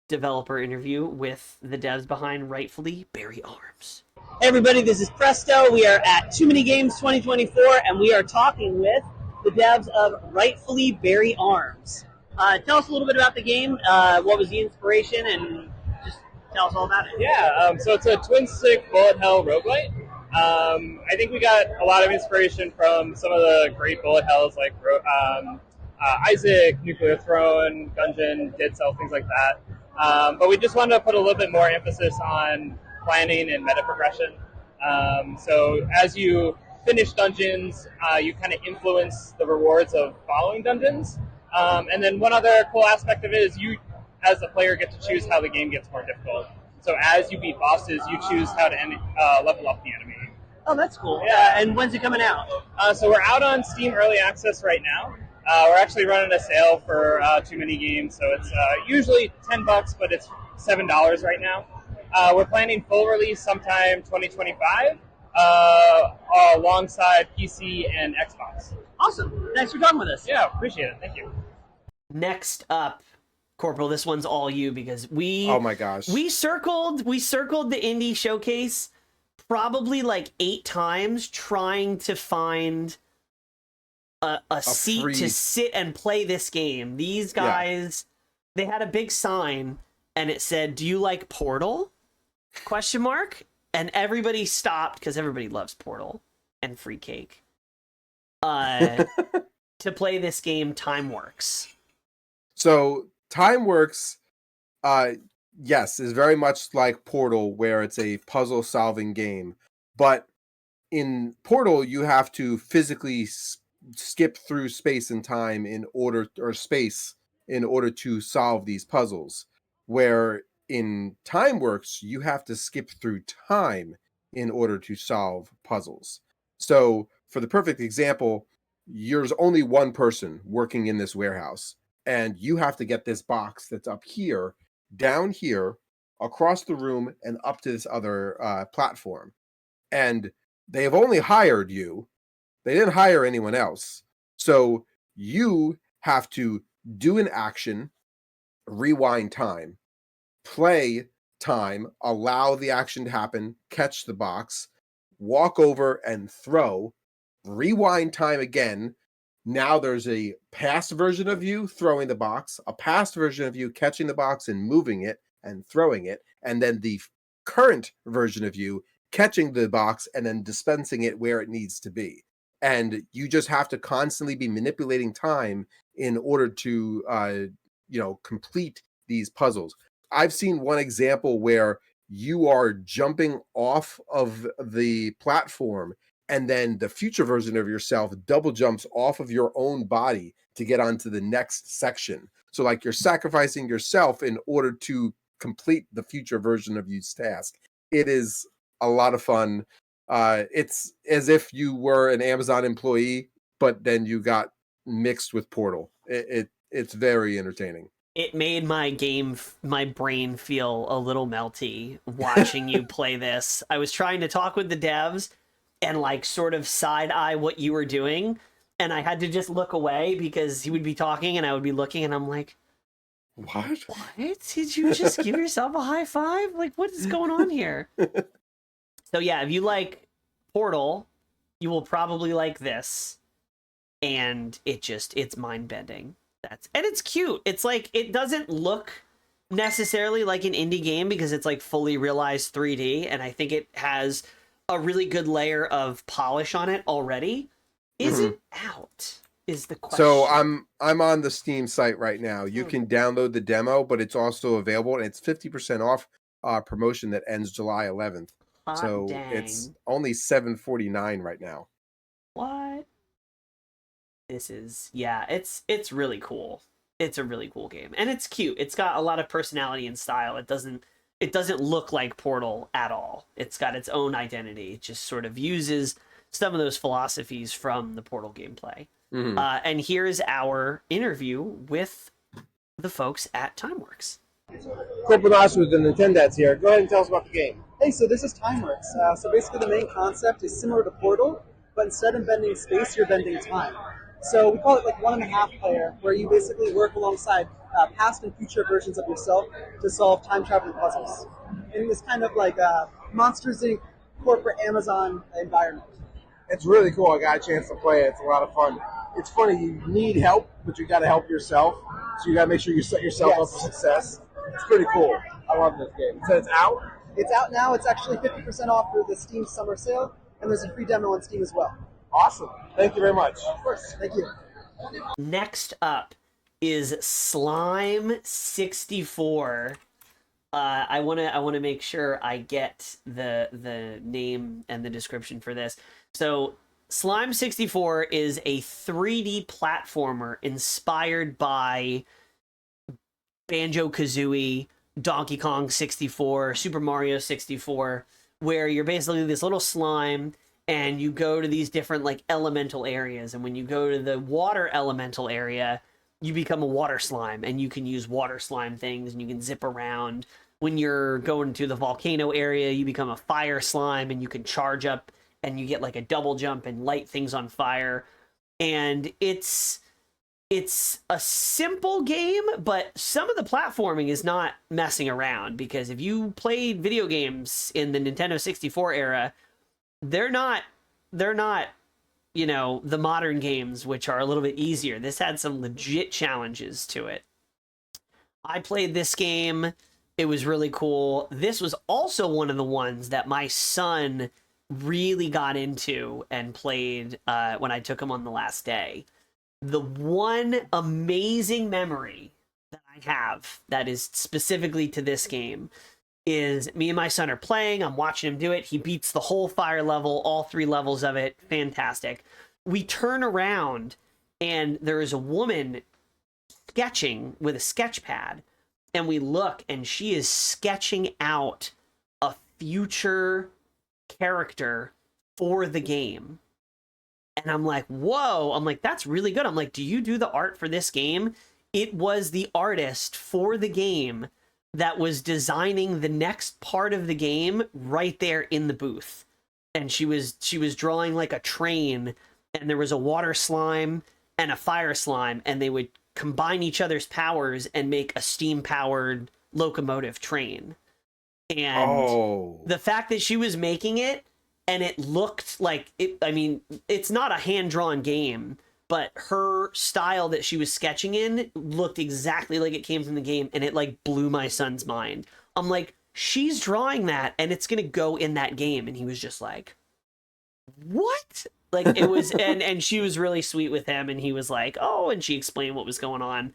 developer interview with the devs behind Rightfully Barry Arms. Hey everybody, this is Presto. We are at TooManyGames 2024, and we are talking with the devs of Rightfully Barry Arms. Tell us a little bit about the game. What was the inspiration, and just tell us all about it. Yeah, so it's a twin-stick bullet hell roguelite. I think we got a lot of inspiration from some of the great bullet hells like Isaac, Nuclear Throne, Gungeon, Dead Cell, things like that. But we just wanted to put a little bit more emphasis on planning and meta progression. So as you finish dungeons, you kind of influence the rewards of following dungeons. And then one other cool aspect of it is you, as the player, get to choose how the game gets more difficult. So as you beat bosses, you choose how to level up the enemy. Oh, that's cool. Yeah. And when's it coming out? So we're out on Steam Early Access right now. We're actually running a sale for TooManyGames, so it's usually $10, but it's $7 right now. We're planning full release sometime 2025, alongside PC and Xbox. Awesome. Thanks for talking with us. Yeah, appreciate it. Thank you. Next up, Corporal, this one's all you because oh my gosh, we circled the indie showcase probably like 8 times trying to find a seat to sit and play this game. These guys, they had a big sign and it said, "Do you like Portal?" ? And everybody stopped because everybody loves Portal and free cake. To play this game, TimeWorks. So TimeWorks, yes, is very much like Portal, where it's a puzzle-solving game. But in Portal, you have to physically skip through space and time in order to solve these puzzles. Where in TimeWorks, you have to skip through time in order to solve puzzles. So, for the perfect example, there's only one person working in this warehouse, and you have to get this box that's up here, down here, across the room, and up to this other platform. And they have only hired you. They didn't hire anyone else. So you have to do an action, rewind time, play time, allow the action to happen, catch the box, walk over and throw, rewind time again. Now there's a past version of you throwing the box, a past version of you catching the box and moving it and throwing it, and then the current version of you catching the box and then dispensing it where it needs to be. And you just have to constantly be manipulating time in order to, complete these puzzles. I've seen one example where you are jumping off of the platform and then the future version of yourself double jumps off of your own body to get onto the next section. So like you're sacrificing yourself in order to complete the future version of you's task. It is a lot of fun. It's as if you were an Amazon employee, but then you got mixed with Portal. It's very entertaining. It made my brain feel a little melty watching you play this. I was trying to talk with the devs and like sort of side eye what you were doing, and I had to just look away because he would be talking and I would be looking, and I'm like, What? Did you just give yourself a high five? Like, what is going on here? So yeah, if you like Portal, you will probably like this. And it's mind-bending. And it's cute. It's like, it doesn't look necessarily like an indie game because it's like fully realized 3D, and I think it has a really good layer of polish on it already. Is it out? is the question? So I'm on the Steam site right now. You can download the demo, but it's also available, and it's 50% off promotion that ends July 11th. Hot So dang. it's only $7.49 right now. What? This is it's really cool. It's a really cool game, and it's cute. It's got a lot of personality and style. It doesn't look like Portal at all. It's got its own identity. It just sort of uses some of those philosophies from the Portal gameplay. Mhm. And here's our interview with the folks at TimeWorks. CorporalNosaj with the Nintendads here. Go ahead and tell us about the game. Hey, so this is TimeWorks. So basically the main concept is similar to Portal, but instead of bending space, you're bending time. So we call it like 1.5 player, where you basically work alongside past and future versions of yourself to solve time traveling puzzles. In this kind of like Monsters Inc. corporate Amazon environment. It's really cool. I got a chance to play it. It's a lot of fun. It's funny, you need help, but you got to help yourself. So you got to make sure you set yourself up for success. It's pretty cool. I love this game. So it's out? It's out now. It's actually 50% off for the Steam summer sale, and there's a free demo on Steam as well. Awesome. Thank you very much. Of course. Thank you. Next up is Slime 64. I wanna make sure I get the name and the description for this. So Slime 64 is a 3D platformer inspired by Banjo-Kazooie, Donkey Kong 64, Super Mario 64, where you're basically this little slime and you go to these different like elemental areas, and when you go to the water elemental area, you become a water slime, and you can use water slime things, and you can zip around. When you're going to the volcano area, you become a fire slime, and you can charge up, and you get like a double jump and light things on fire. And it's a simple game, but some of the platforming is not messing around, because if you played video games in the Nintendo 64 era, they're not you know, the modern games, which are a little bit easier. This had some legit challenges to it. I played this game. It was really cool. This was also one of the ones that my son really got into and played when I took him on the last day. The one amazing memory that I have that is specifically to this game is me and my son are playing. I'm watching him do it. He beats the whole fire level, all 3 levels of it. Fantastic. We turn around and there is a woman sketching with a sketch pad, and we look and she is sketching out a future character for the game. And I'm like, whoa. I'm like, that's really good. I'm like, do you do the art for this game? It was the artist for the game that was designing the next part of the game right there in the booth. And she was drawing like a train, and there was a water slime and a fire slime, and they would combine each other's powers and make a steam-powered locomotive train. And the fact that she was making it, and it looked like it, I mean, it's not a hand-drawn game, but her style that she was sketching in looked exactly like it came from the game, and it like blew my son's mind. I'm like, she's drawing that, and it's gonna go in that game. And he was just like, what? Like, it was, and she was really sweet with him, and he was like, oh, and she explained what was going on.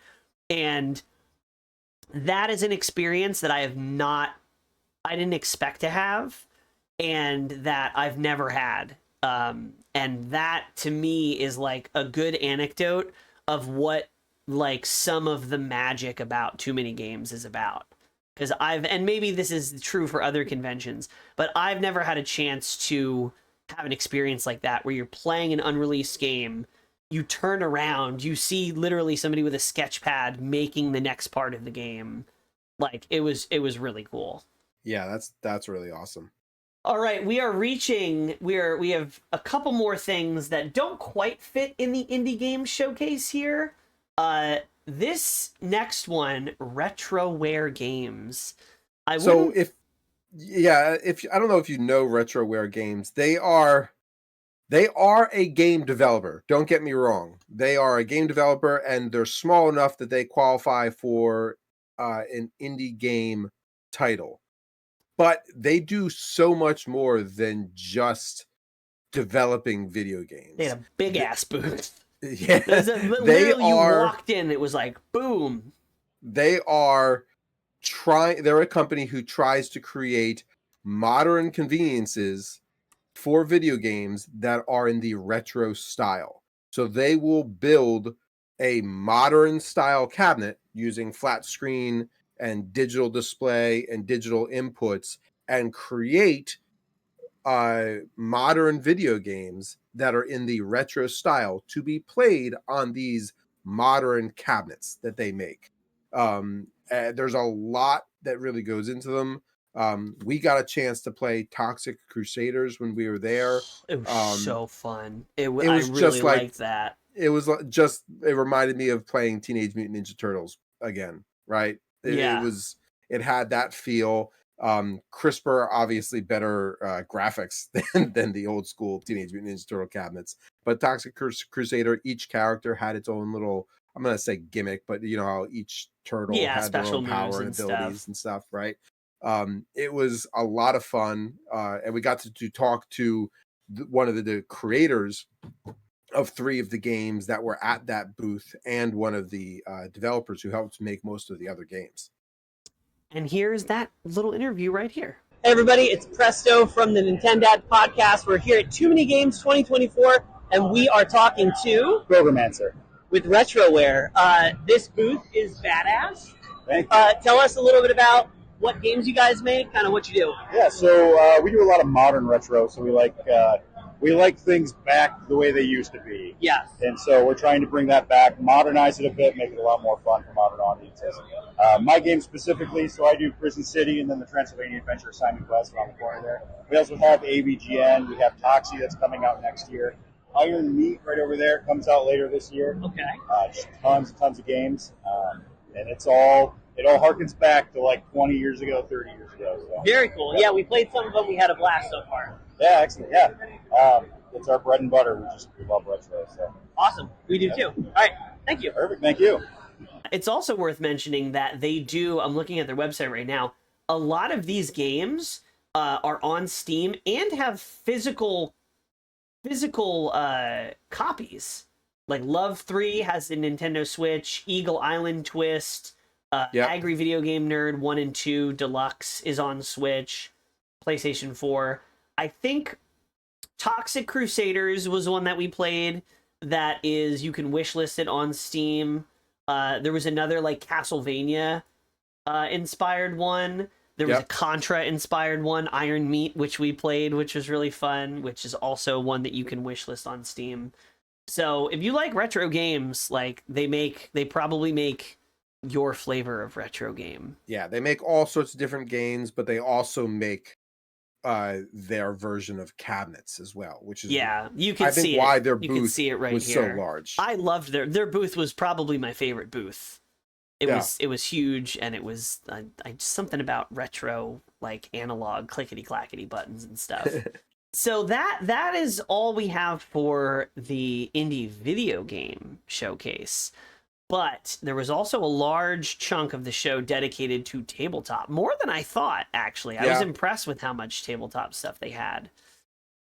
And that is an experience that I didn't expect to have, and that I've never had. And that to me is like a good anecdote of what like some of the magic about TooManyGames is about. Because and maybe this is true for other conventions, but I've never had a chance to have an experience like that where you're playing an unreleased game, you turn around, you see literally somebody with a sketch pad making the next part of the game. Like, it was really cool. Yeah, that's really awesome. All right, we have a couple more things that don't quite fit in the indie game showcase here. This next one, Retroware Games. If I don't know if you know Retroware Games, they are a game developer. Don't get me wrong. They are a game developer, and they're small enough that they qualify for an indie game title. But they do so much more than just developing video games. They had a big ass booth. Yeah, Literally, you walked in, it was like boom. They are they're a company who tries to create modern conveniences for video games that are in the retro style. So they will build a modern style cabinet using flat screen and digital display and digital inputs and create modern video games that are in the retro style to be played on these modern cabinets that they make. There's a lot that really goes into them. We got a chance to play Toxic Crusaders when we were there. It was so fun. I was really just like liked that. It was just it reminded me of playing Teenage Mutant Ninja Turtles again, right? It had that feel. Crisper, obviously better graphics than the old school Teenage Mutant Ninja Turtle cabinets. But Toxic Crusader, each character had its own little, I'm gonna say gimmick, but you know how each turtle had their own power and abilities and stuff, right? It was a lot of fun, and we got to talk to one of the creators of 3 of the games that were at that booth, and one of the developers who helped make most of the other games. And here's that little interview right here. Hey everybody, it's Presto from the Nintendads Pocast. We're here at TooManyGames 2024, and we are talking to Programmancer with Retroware. This booth is badass. Thank Tell us a little bit about what games you guys make, kind of what you do. Yeah, so we do a lot of modern retro, so we like things back the way they used to be. Yes. And so we're trying to bring that back, modernize it a bit, make it a lot more fun for modern audiences. My game specifically, so I do Prison City and then the Transylvania Adventure Simon Quest around the corner there. We also have AVGN, we have Toxie that's coming out next year. Iron Meat right over there comes out later this year. Okay. Just tons of games. And it all harkens back to like 20 years ago, 30 years ago. So. Very cool. Yeah, we played some of them. We had a blast so far. Yeah, excellent. Yeah. It's our bread and butter. We love retro. So. Awesome. We do too. All right. Thank you. Perfect. Thank you. It's also worth mentioning that they do, I'm looking at their website right now, a lot of these games are on Steam and have physical copies. Like Love 3 has the Nintendo Switch, Eagle Island Twist, Agri Video Game Nerd 1 and 2 Deluxe is on Switch, PlayStation 4. I think Toxic Crusaders was one that we played that is, you can wishlist it on Steam. There was another like Castlevania inspired one. There was a Contra inspired one, Iron Meat, which we played, which was really fun, which is also one that you can wishlist on Steam. So if you like retro games, like they probably make your flavor of retro game. Yeah, they make all sorts of different games, but they also make their version of cabinets as well, which is you can see why it. Their you booth can see it right was here. so large. I loved their booth was probably my favorite booth. It was huge, and it was something about retro, like analog clickety clackety buttons and stuff. So that is all we have for the indie video game showcase. But there was also a large chunk of the show dedicated to tabletop, more than I thought, actually. I was impressed with how much tabletop stuff they had.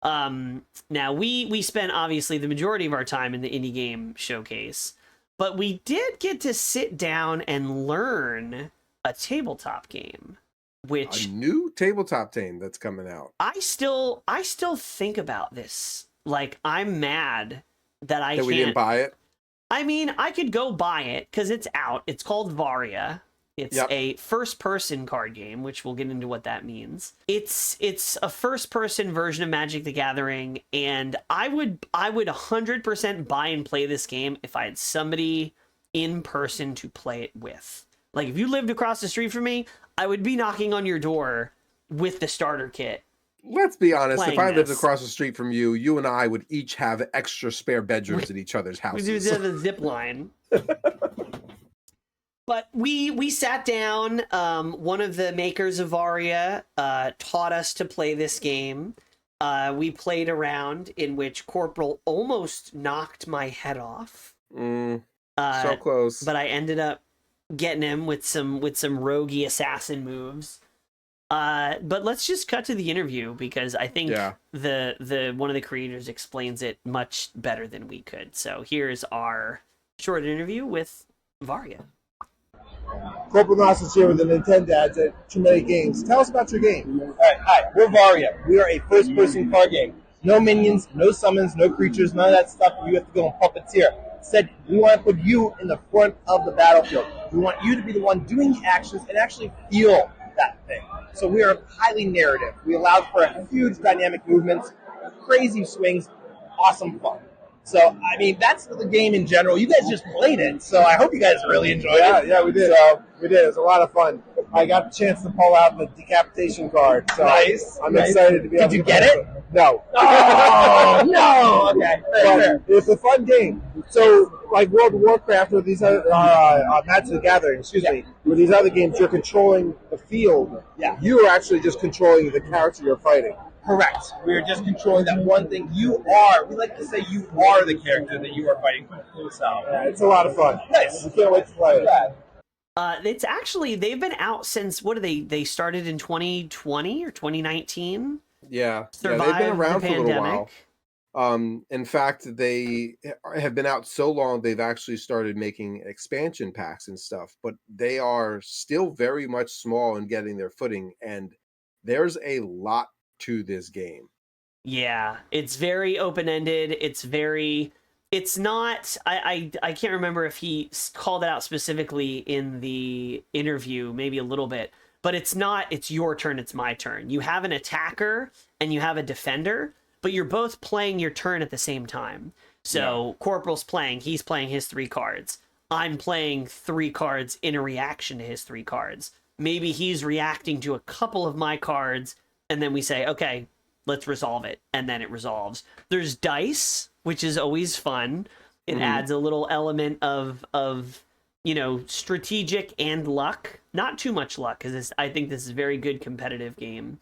Now, we spent, obviously, the majority of our time in the indie game showcase, but we did get to sit down and learn a tabletop game, which... A new tabletop game that's coming out. I still think about this. Like, I'm mad that I can't... we didn't buy it? I mean, I could go buy it because it's out. It's called Varia. It's a first-person card game, which we'll get into what that means. It's a first-person version of Magic the Gathering, and I would 100% buy and play this game if I had somebody in person to play it with. Like, if you lived across the street from me, I would be knocking on your door with the starter kit. Let's be honest, if I lived across the street from you, you and I would each have extra spare bedrooms at each other's houses. We do the zip line. But we sat down. One of the makers of Varia taught us to play this game. We played a round in which Corporal almost knocked my head off. So close. But I ended up getting him with some roguey assassin moves. But let's just cut to the interview because I think Yeah. the one of the creators explains it much better than we could. So here's our short interview with Varya. CorporalNosaj here with the Nintendads at TooManyGames. Tell us about your game. All right, hi, we're Varya. We are a first-person card game. No minions, no summons, no creatures, none of that stuff. You have to go and puppeteer. Instead, we want to put you in the front of the battlefield. We want you to be the one doing the actions and actually feel that thing. So we are highly narrative. We allow for a huge dynamic movements, crazy swings, awesome fun. So, I mean, that's the game in general. You guys just played it, so I hope you guys really enjoyed it. Yeah, we did. So, We did. It was a lot of fun. I got the chance to pull out the decapitation card. So Nice. I'm Nice. excited to be able to Did you get it? No. oh, no! Okay, fair. But it's a fun game. So, like World of Warcraft or these other Magic the Gathering, excuse me, with these other games, you're controlling the field. Yeah. You are actually just controlling the character you're fighting. Correct. We are just controlling that one thing. You are, we like to say you are the character that you are fighting for. So, Yeah, it's a lot of fun. nice. I can't wait to play it. It's actually they've been out since what are they started in 2020 or 2019. Yeah, Survived they've been around the for a little pandemic. while. In fact, they have been out so long they've actually started making expansion packs and stuff, but they are still very much small and getting their footing. And there's a lot to this game. Yeah, it's very open-ended. It's not, I can't remember if he called it out specifically in the interview, maybe a little bit, but it's not, it's your turn, it's my turn. You have an attacker and you have a defender, but you're both playing your turn at the same time. So Corporal's playing, he's playing his 3 cards. I'm playing 3 cards in a reaction to his 3 cards. Maybe he's reacting to a couple of my cards, and then we say, okay, let's resolve it, and then it resolves. There's dice, which is always fun. It adds a little element of strategic and luck. Not too much luck, because I think this is a very good competitive game.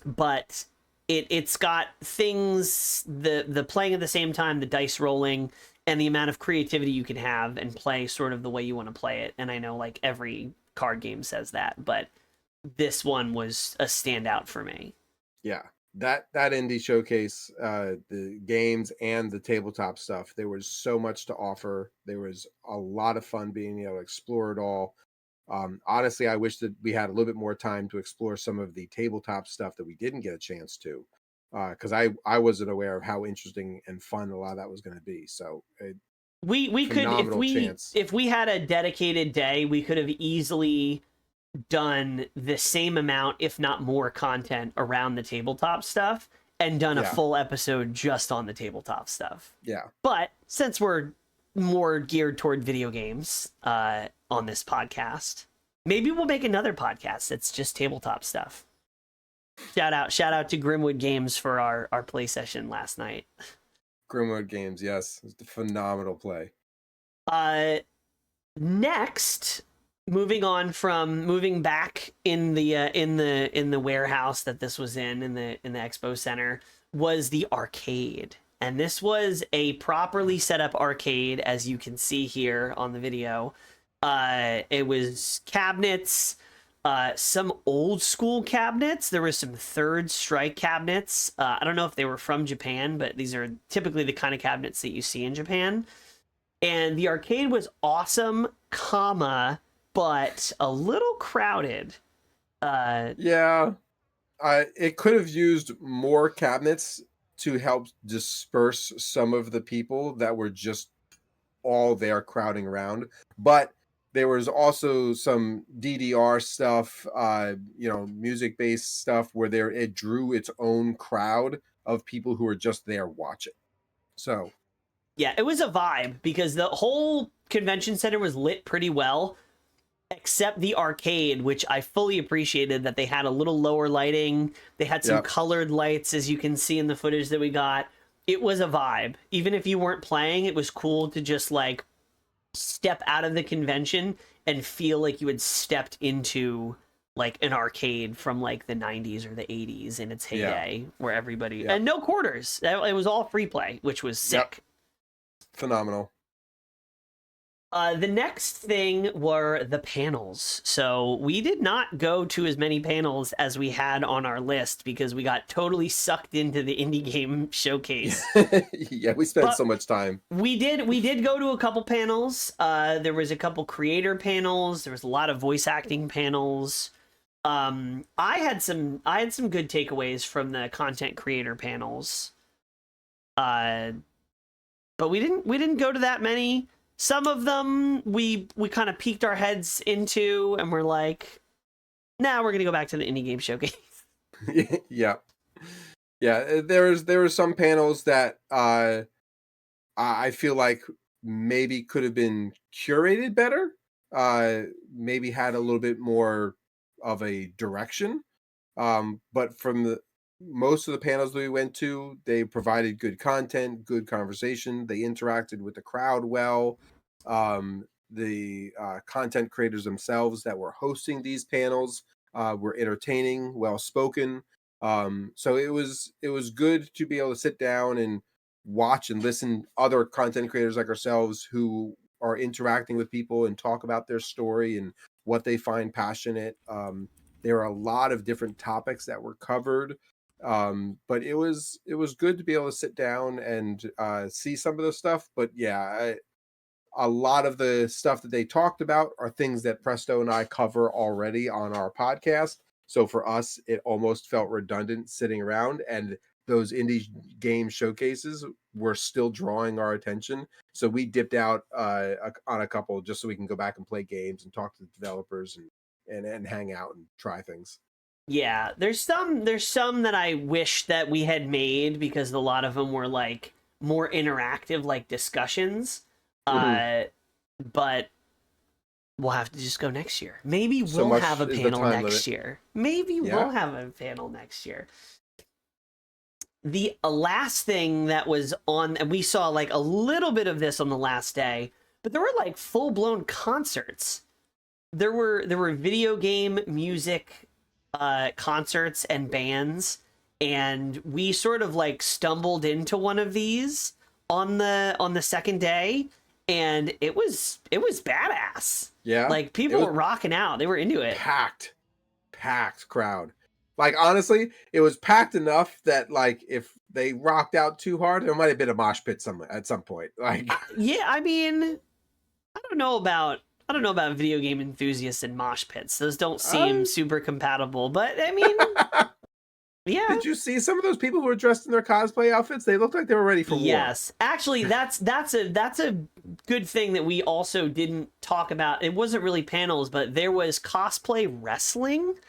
But it's got things, the playing at the same time, the dice rolling, and the amount of creativity you can have and play sort of the way you want to play it. And I know like every card game says that, but this one was a standout for me. Yeah, that indie showcase, the games and the tabletop stuff, there was so much to offer. There was a lot of fun being able to explore it all. Honestly, I wish that we had a little bit more time to explore some of the tabletop stuff that we didn't get a chance to, because I wasn't aware of how interesting and fun a lot of that was going to be. So we could, if we had a dedicated day, we could have easily done the same amount, if not more, content around the tabletop stuff and done a full episode just on the tabletop stuff. Yeah. But since we're more geared toward video games on this podcast, maybe we'll make another podcast that's just tabletop stuff. Shout out to Grimwood Games for our play session last night. Grimwood Games, yes. It was a phenomenal play. Next, moving back in the warehouse that this was in the expo center, was the arcade. And this was a properly set up arcade, as you can see here on the video. It was cabinets, some old school cabinets. There were some Third Strike cabinets. I don't know if they were from Japan, but these are typically the kind of cabinets that you see in Japan. And the arcade was awesome, but a little crowded. It could have used more cabinets to help disperse some of the people that were just all there crowding around. But there was also some DDR stuff, music-based stuff where it drew its own crowd of people who were just there watching. So yeah, it was a vibe because the whole convention center was lit pretty well, except the arcade, which I fully appreciated that they had a little lower lighting. They had some colored lights, as you can see in the footage that we got. It was a vibe. Even if you weren't playing, it was cool to just like step out of the convention and feel like you had stepped into like an arcade from like the 90s or the 80s in its heyday, where everybody and no quarters. It was all free play, which was sick. Phenomenal. The next thing were the panels. So we did not go to as many panels as we had on our list because we got totally sucked into the indie game showcase. Yeah, we spent But so much time. we did go to a couple panels. There was a couple creator panels. There was a lot of voice acting panels. I had some good takeaways from the content creator panels. But we didn't go to that many. Some of them we kind of peeked our heads into and we're like, nah, we're gonna go back to the indie game showcase. Yeah. There were some panels that I feel like maybe could have been curated better. Maybe had a little bit more of a direction. But from the most of the panels that we went to, they provided good content, good conversation. They interacted with the crowd well. The content creators themselves that were hosting these panels were entertaining, well spoken. So it was good to be able to sit down and watch and listen other content creators like ourselves who are interacting with people and talk about their story and what they find passionate. There are a lot of different topics that were covered, but it was good to be able to sit down and see some of the stuff. But yeah, a lot of the stuff that they talked about are things that Presto and I cover already on our podcast. So for us, it almost felt redundant sitting around, and those indie game showcases were still drawing our attention. So we dipped out on a couple just so we can go back and play games and talk to the developers and hang out and try things. Yeah, there's some that I wish that we had made because a lot of them were like more interactive, like discussions. But we'll have to just go next year. Maybe we'll have a panel next year. Maybe we'll have a panel next year. The last thing that was on, and we saw like a little bit of this on the last day, but there were like full-blown concerts. There were video game music concerts and bands, and we sort of like stumbled into one of these on the second day, and it was badass. Yeah, like people were rocking out. They were into it. Packed crowd. Like honestly, it was packed enough that like if they rocked out too hard, there might have been a mosh pit at some point. Like yeah, I mean, I don't know about video game enthusiasts and mosh pits. Those don't seem super compatible, but I mean, yeah. Did you see some of those people who were dressed in their cosplay outfits? They looked like they were ready for war. Yes, actually, that's a good thing that we also didn't talk about. It wasn't really panels, but there was cosplay wrestling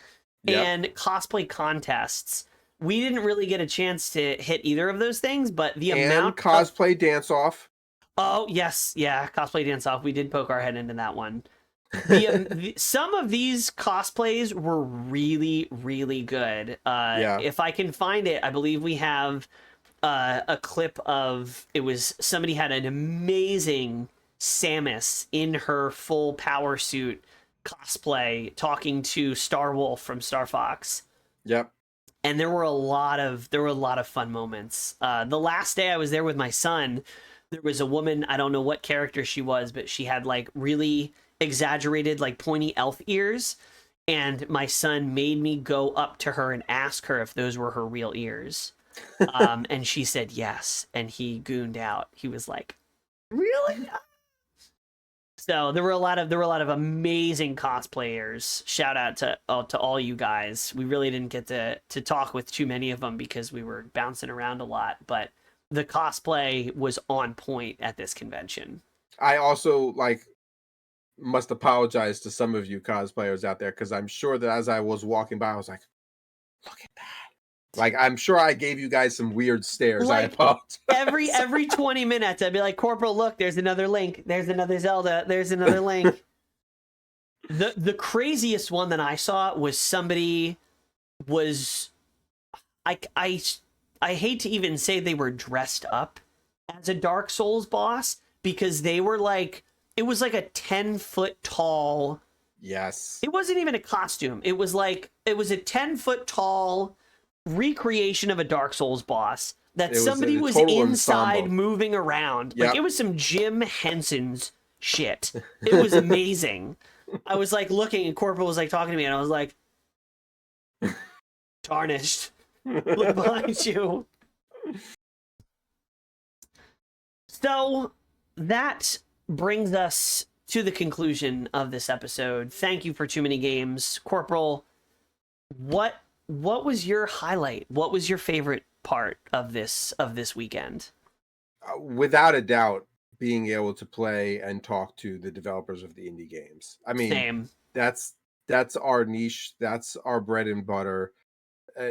and cosplay contests. We didn't really get a chance to hit either of those things, but the amount cosplay dance off. Oh yes, yeah, cosplay dance off. We did poke our head into that one. Some of these cosplays were really, really good. If I can find it, I believe we have a clip of it was somebody had an amazing Samus in her full power suit cosplay talking to Starwolf from Star Fox. Yep. And there were a lot of fun moments. The last day I was there with my son, there was a woman, I don't know what character she was, but she had like really exaggerated like pointy elf ears, and my son made me go up to her and ask her if those were her real ears. And she said yes, and he gooned out. He was like, really? So there were a lot of amazing cosplayers. Shout out to all you guys. We really didn't get to talk with too many of them because we were bouncing around a lot, but the cosplay was on point at this convention. I also must apologize to some of you cosplayers out there, because I'm sure that as I was walking by, I was like, look at that. Like, I'm sure I gave you guys some weird stares. I apologize. Every 20 minutes, I'd be like, Corporal, look, there's another Link. There's another Zelda. There's another Link. The craziest one that I saw was somebody was... I hate to even say they were dressed up as a Dark Souls boss, because they were like... It was like a 10-foot tall... Yes. It wasn't even a costume. It was a 10-foot tall recreation of a Dark Souls boss that somebody was inside moving around. Yep. Like, it was some Jim Henson's shit. It was amazing. I was like looking, and Corporal was like talking to me, and I was like, tarnished. Look behind you. So that brings us to the conclusion of this episode. Thank you for Too Many Games. Corporal, what was your highlight? What was your favorite part of this weekend? Without a doubt, being able to play and talk to the developers of the indie games. I mean, Same. that's our niche. That's our bread and butter.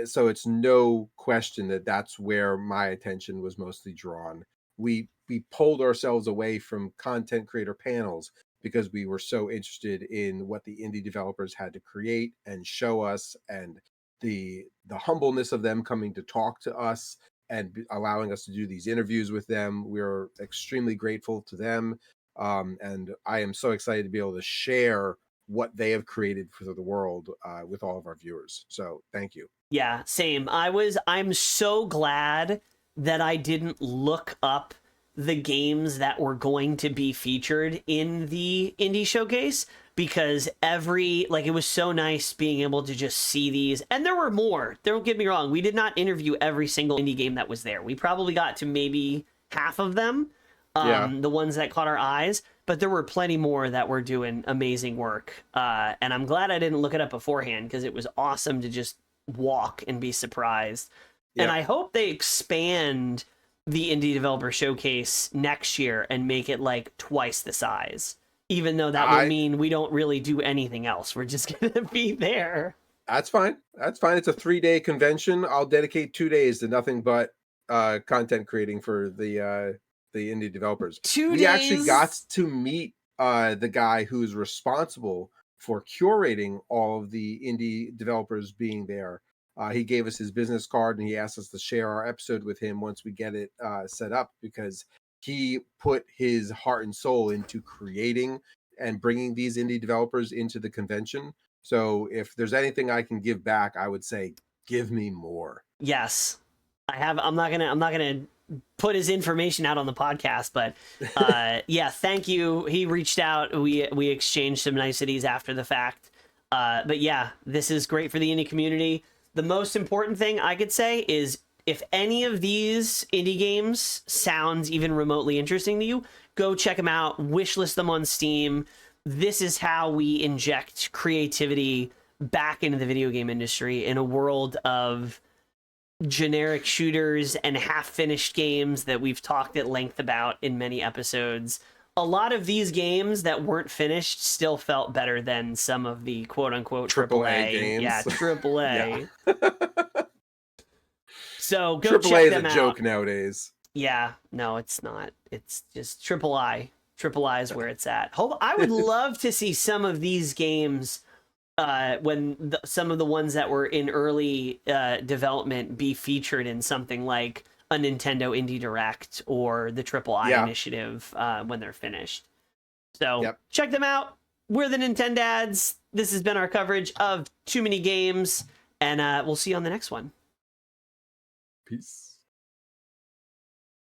So it's no question that that's where my attention was mostly drawn. We pulled ourselves away from content creator panels because we were so interested in what the indie developers had to create and show us, and the humbleness of them coming to talk to us and allowing us to do these interviews with them. We're extremely grateful to them. And I am so excited to be able to share what they have created for the world with all of our viewers. So thank you. Yeah, same. I'm so glad that I didn't look up the games that were going to be featured in the indie showcase, because it was so nice being able to just see these. And there were more. Don't get me wrong. We did not interview every single indie game that was there. We probably got to maybe half of them, the ones that caught our eyes, but there were plenty more that were doing amazing work. And I'm glad I didn't look it up beforehand, because it was awesome to just walk and be surprised. Yeah. And I hope they expand the indie developer showcase next year and make it like twice the size, even though that would mean we don't really do anything else. We're just gonna be there. That's fine. It's a 3-day convention. I'll dedicate 2 days to nothing but content creating for the indie developers. 2 days. We actually got to meet the guy who's responsible for curating all of the indie developers being there. He gave us his business card, and he asked us to share our episode with him once we get it set up, because he put his heart and soul into creating and bringing these indie developers into the convention. So if there's anything I can give back, I would say give me more. Yes. I'm not gonna put his information out on the podcast, but yeah, thank you. He reached out. We exchanged some niceties after the fact. But yeah, this is great for the indie community. The most important thing I could say is, if any of these indie games sounds even remotely interesting to you, go check them out, wishlist them on Steam. This is how we inject creativity back into the video game industry in a world of generic shooters and half-finished games that we've talked at length about in many episodes. A lot of these games that weren't finished still felt better than some of the quote-unquote AAA games. Yeah, AAA. Yeah. So go AAA check is them a out. joke nowadays. Yeah, no, it's not. It's just AAA. AAA is where it's at. I would love to see some of these games, when some of the ones that were in early development, be featured in something like a Nintendo Indie Direct or the AAA initiative when they're finished. So check them out. We're the Nintendads. This has been our coverage of Too Many Games, and we'll see you on the next one. Peace.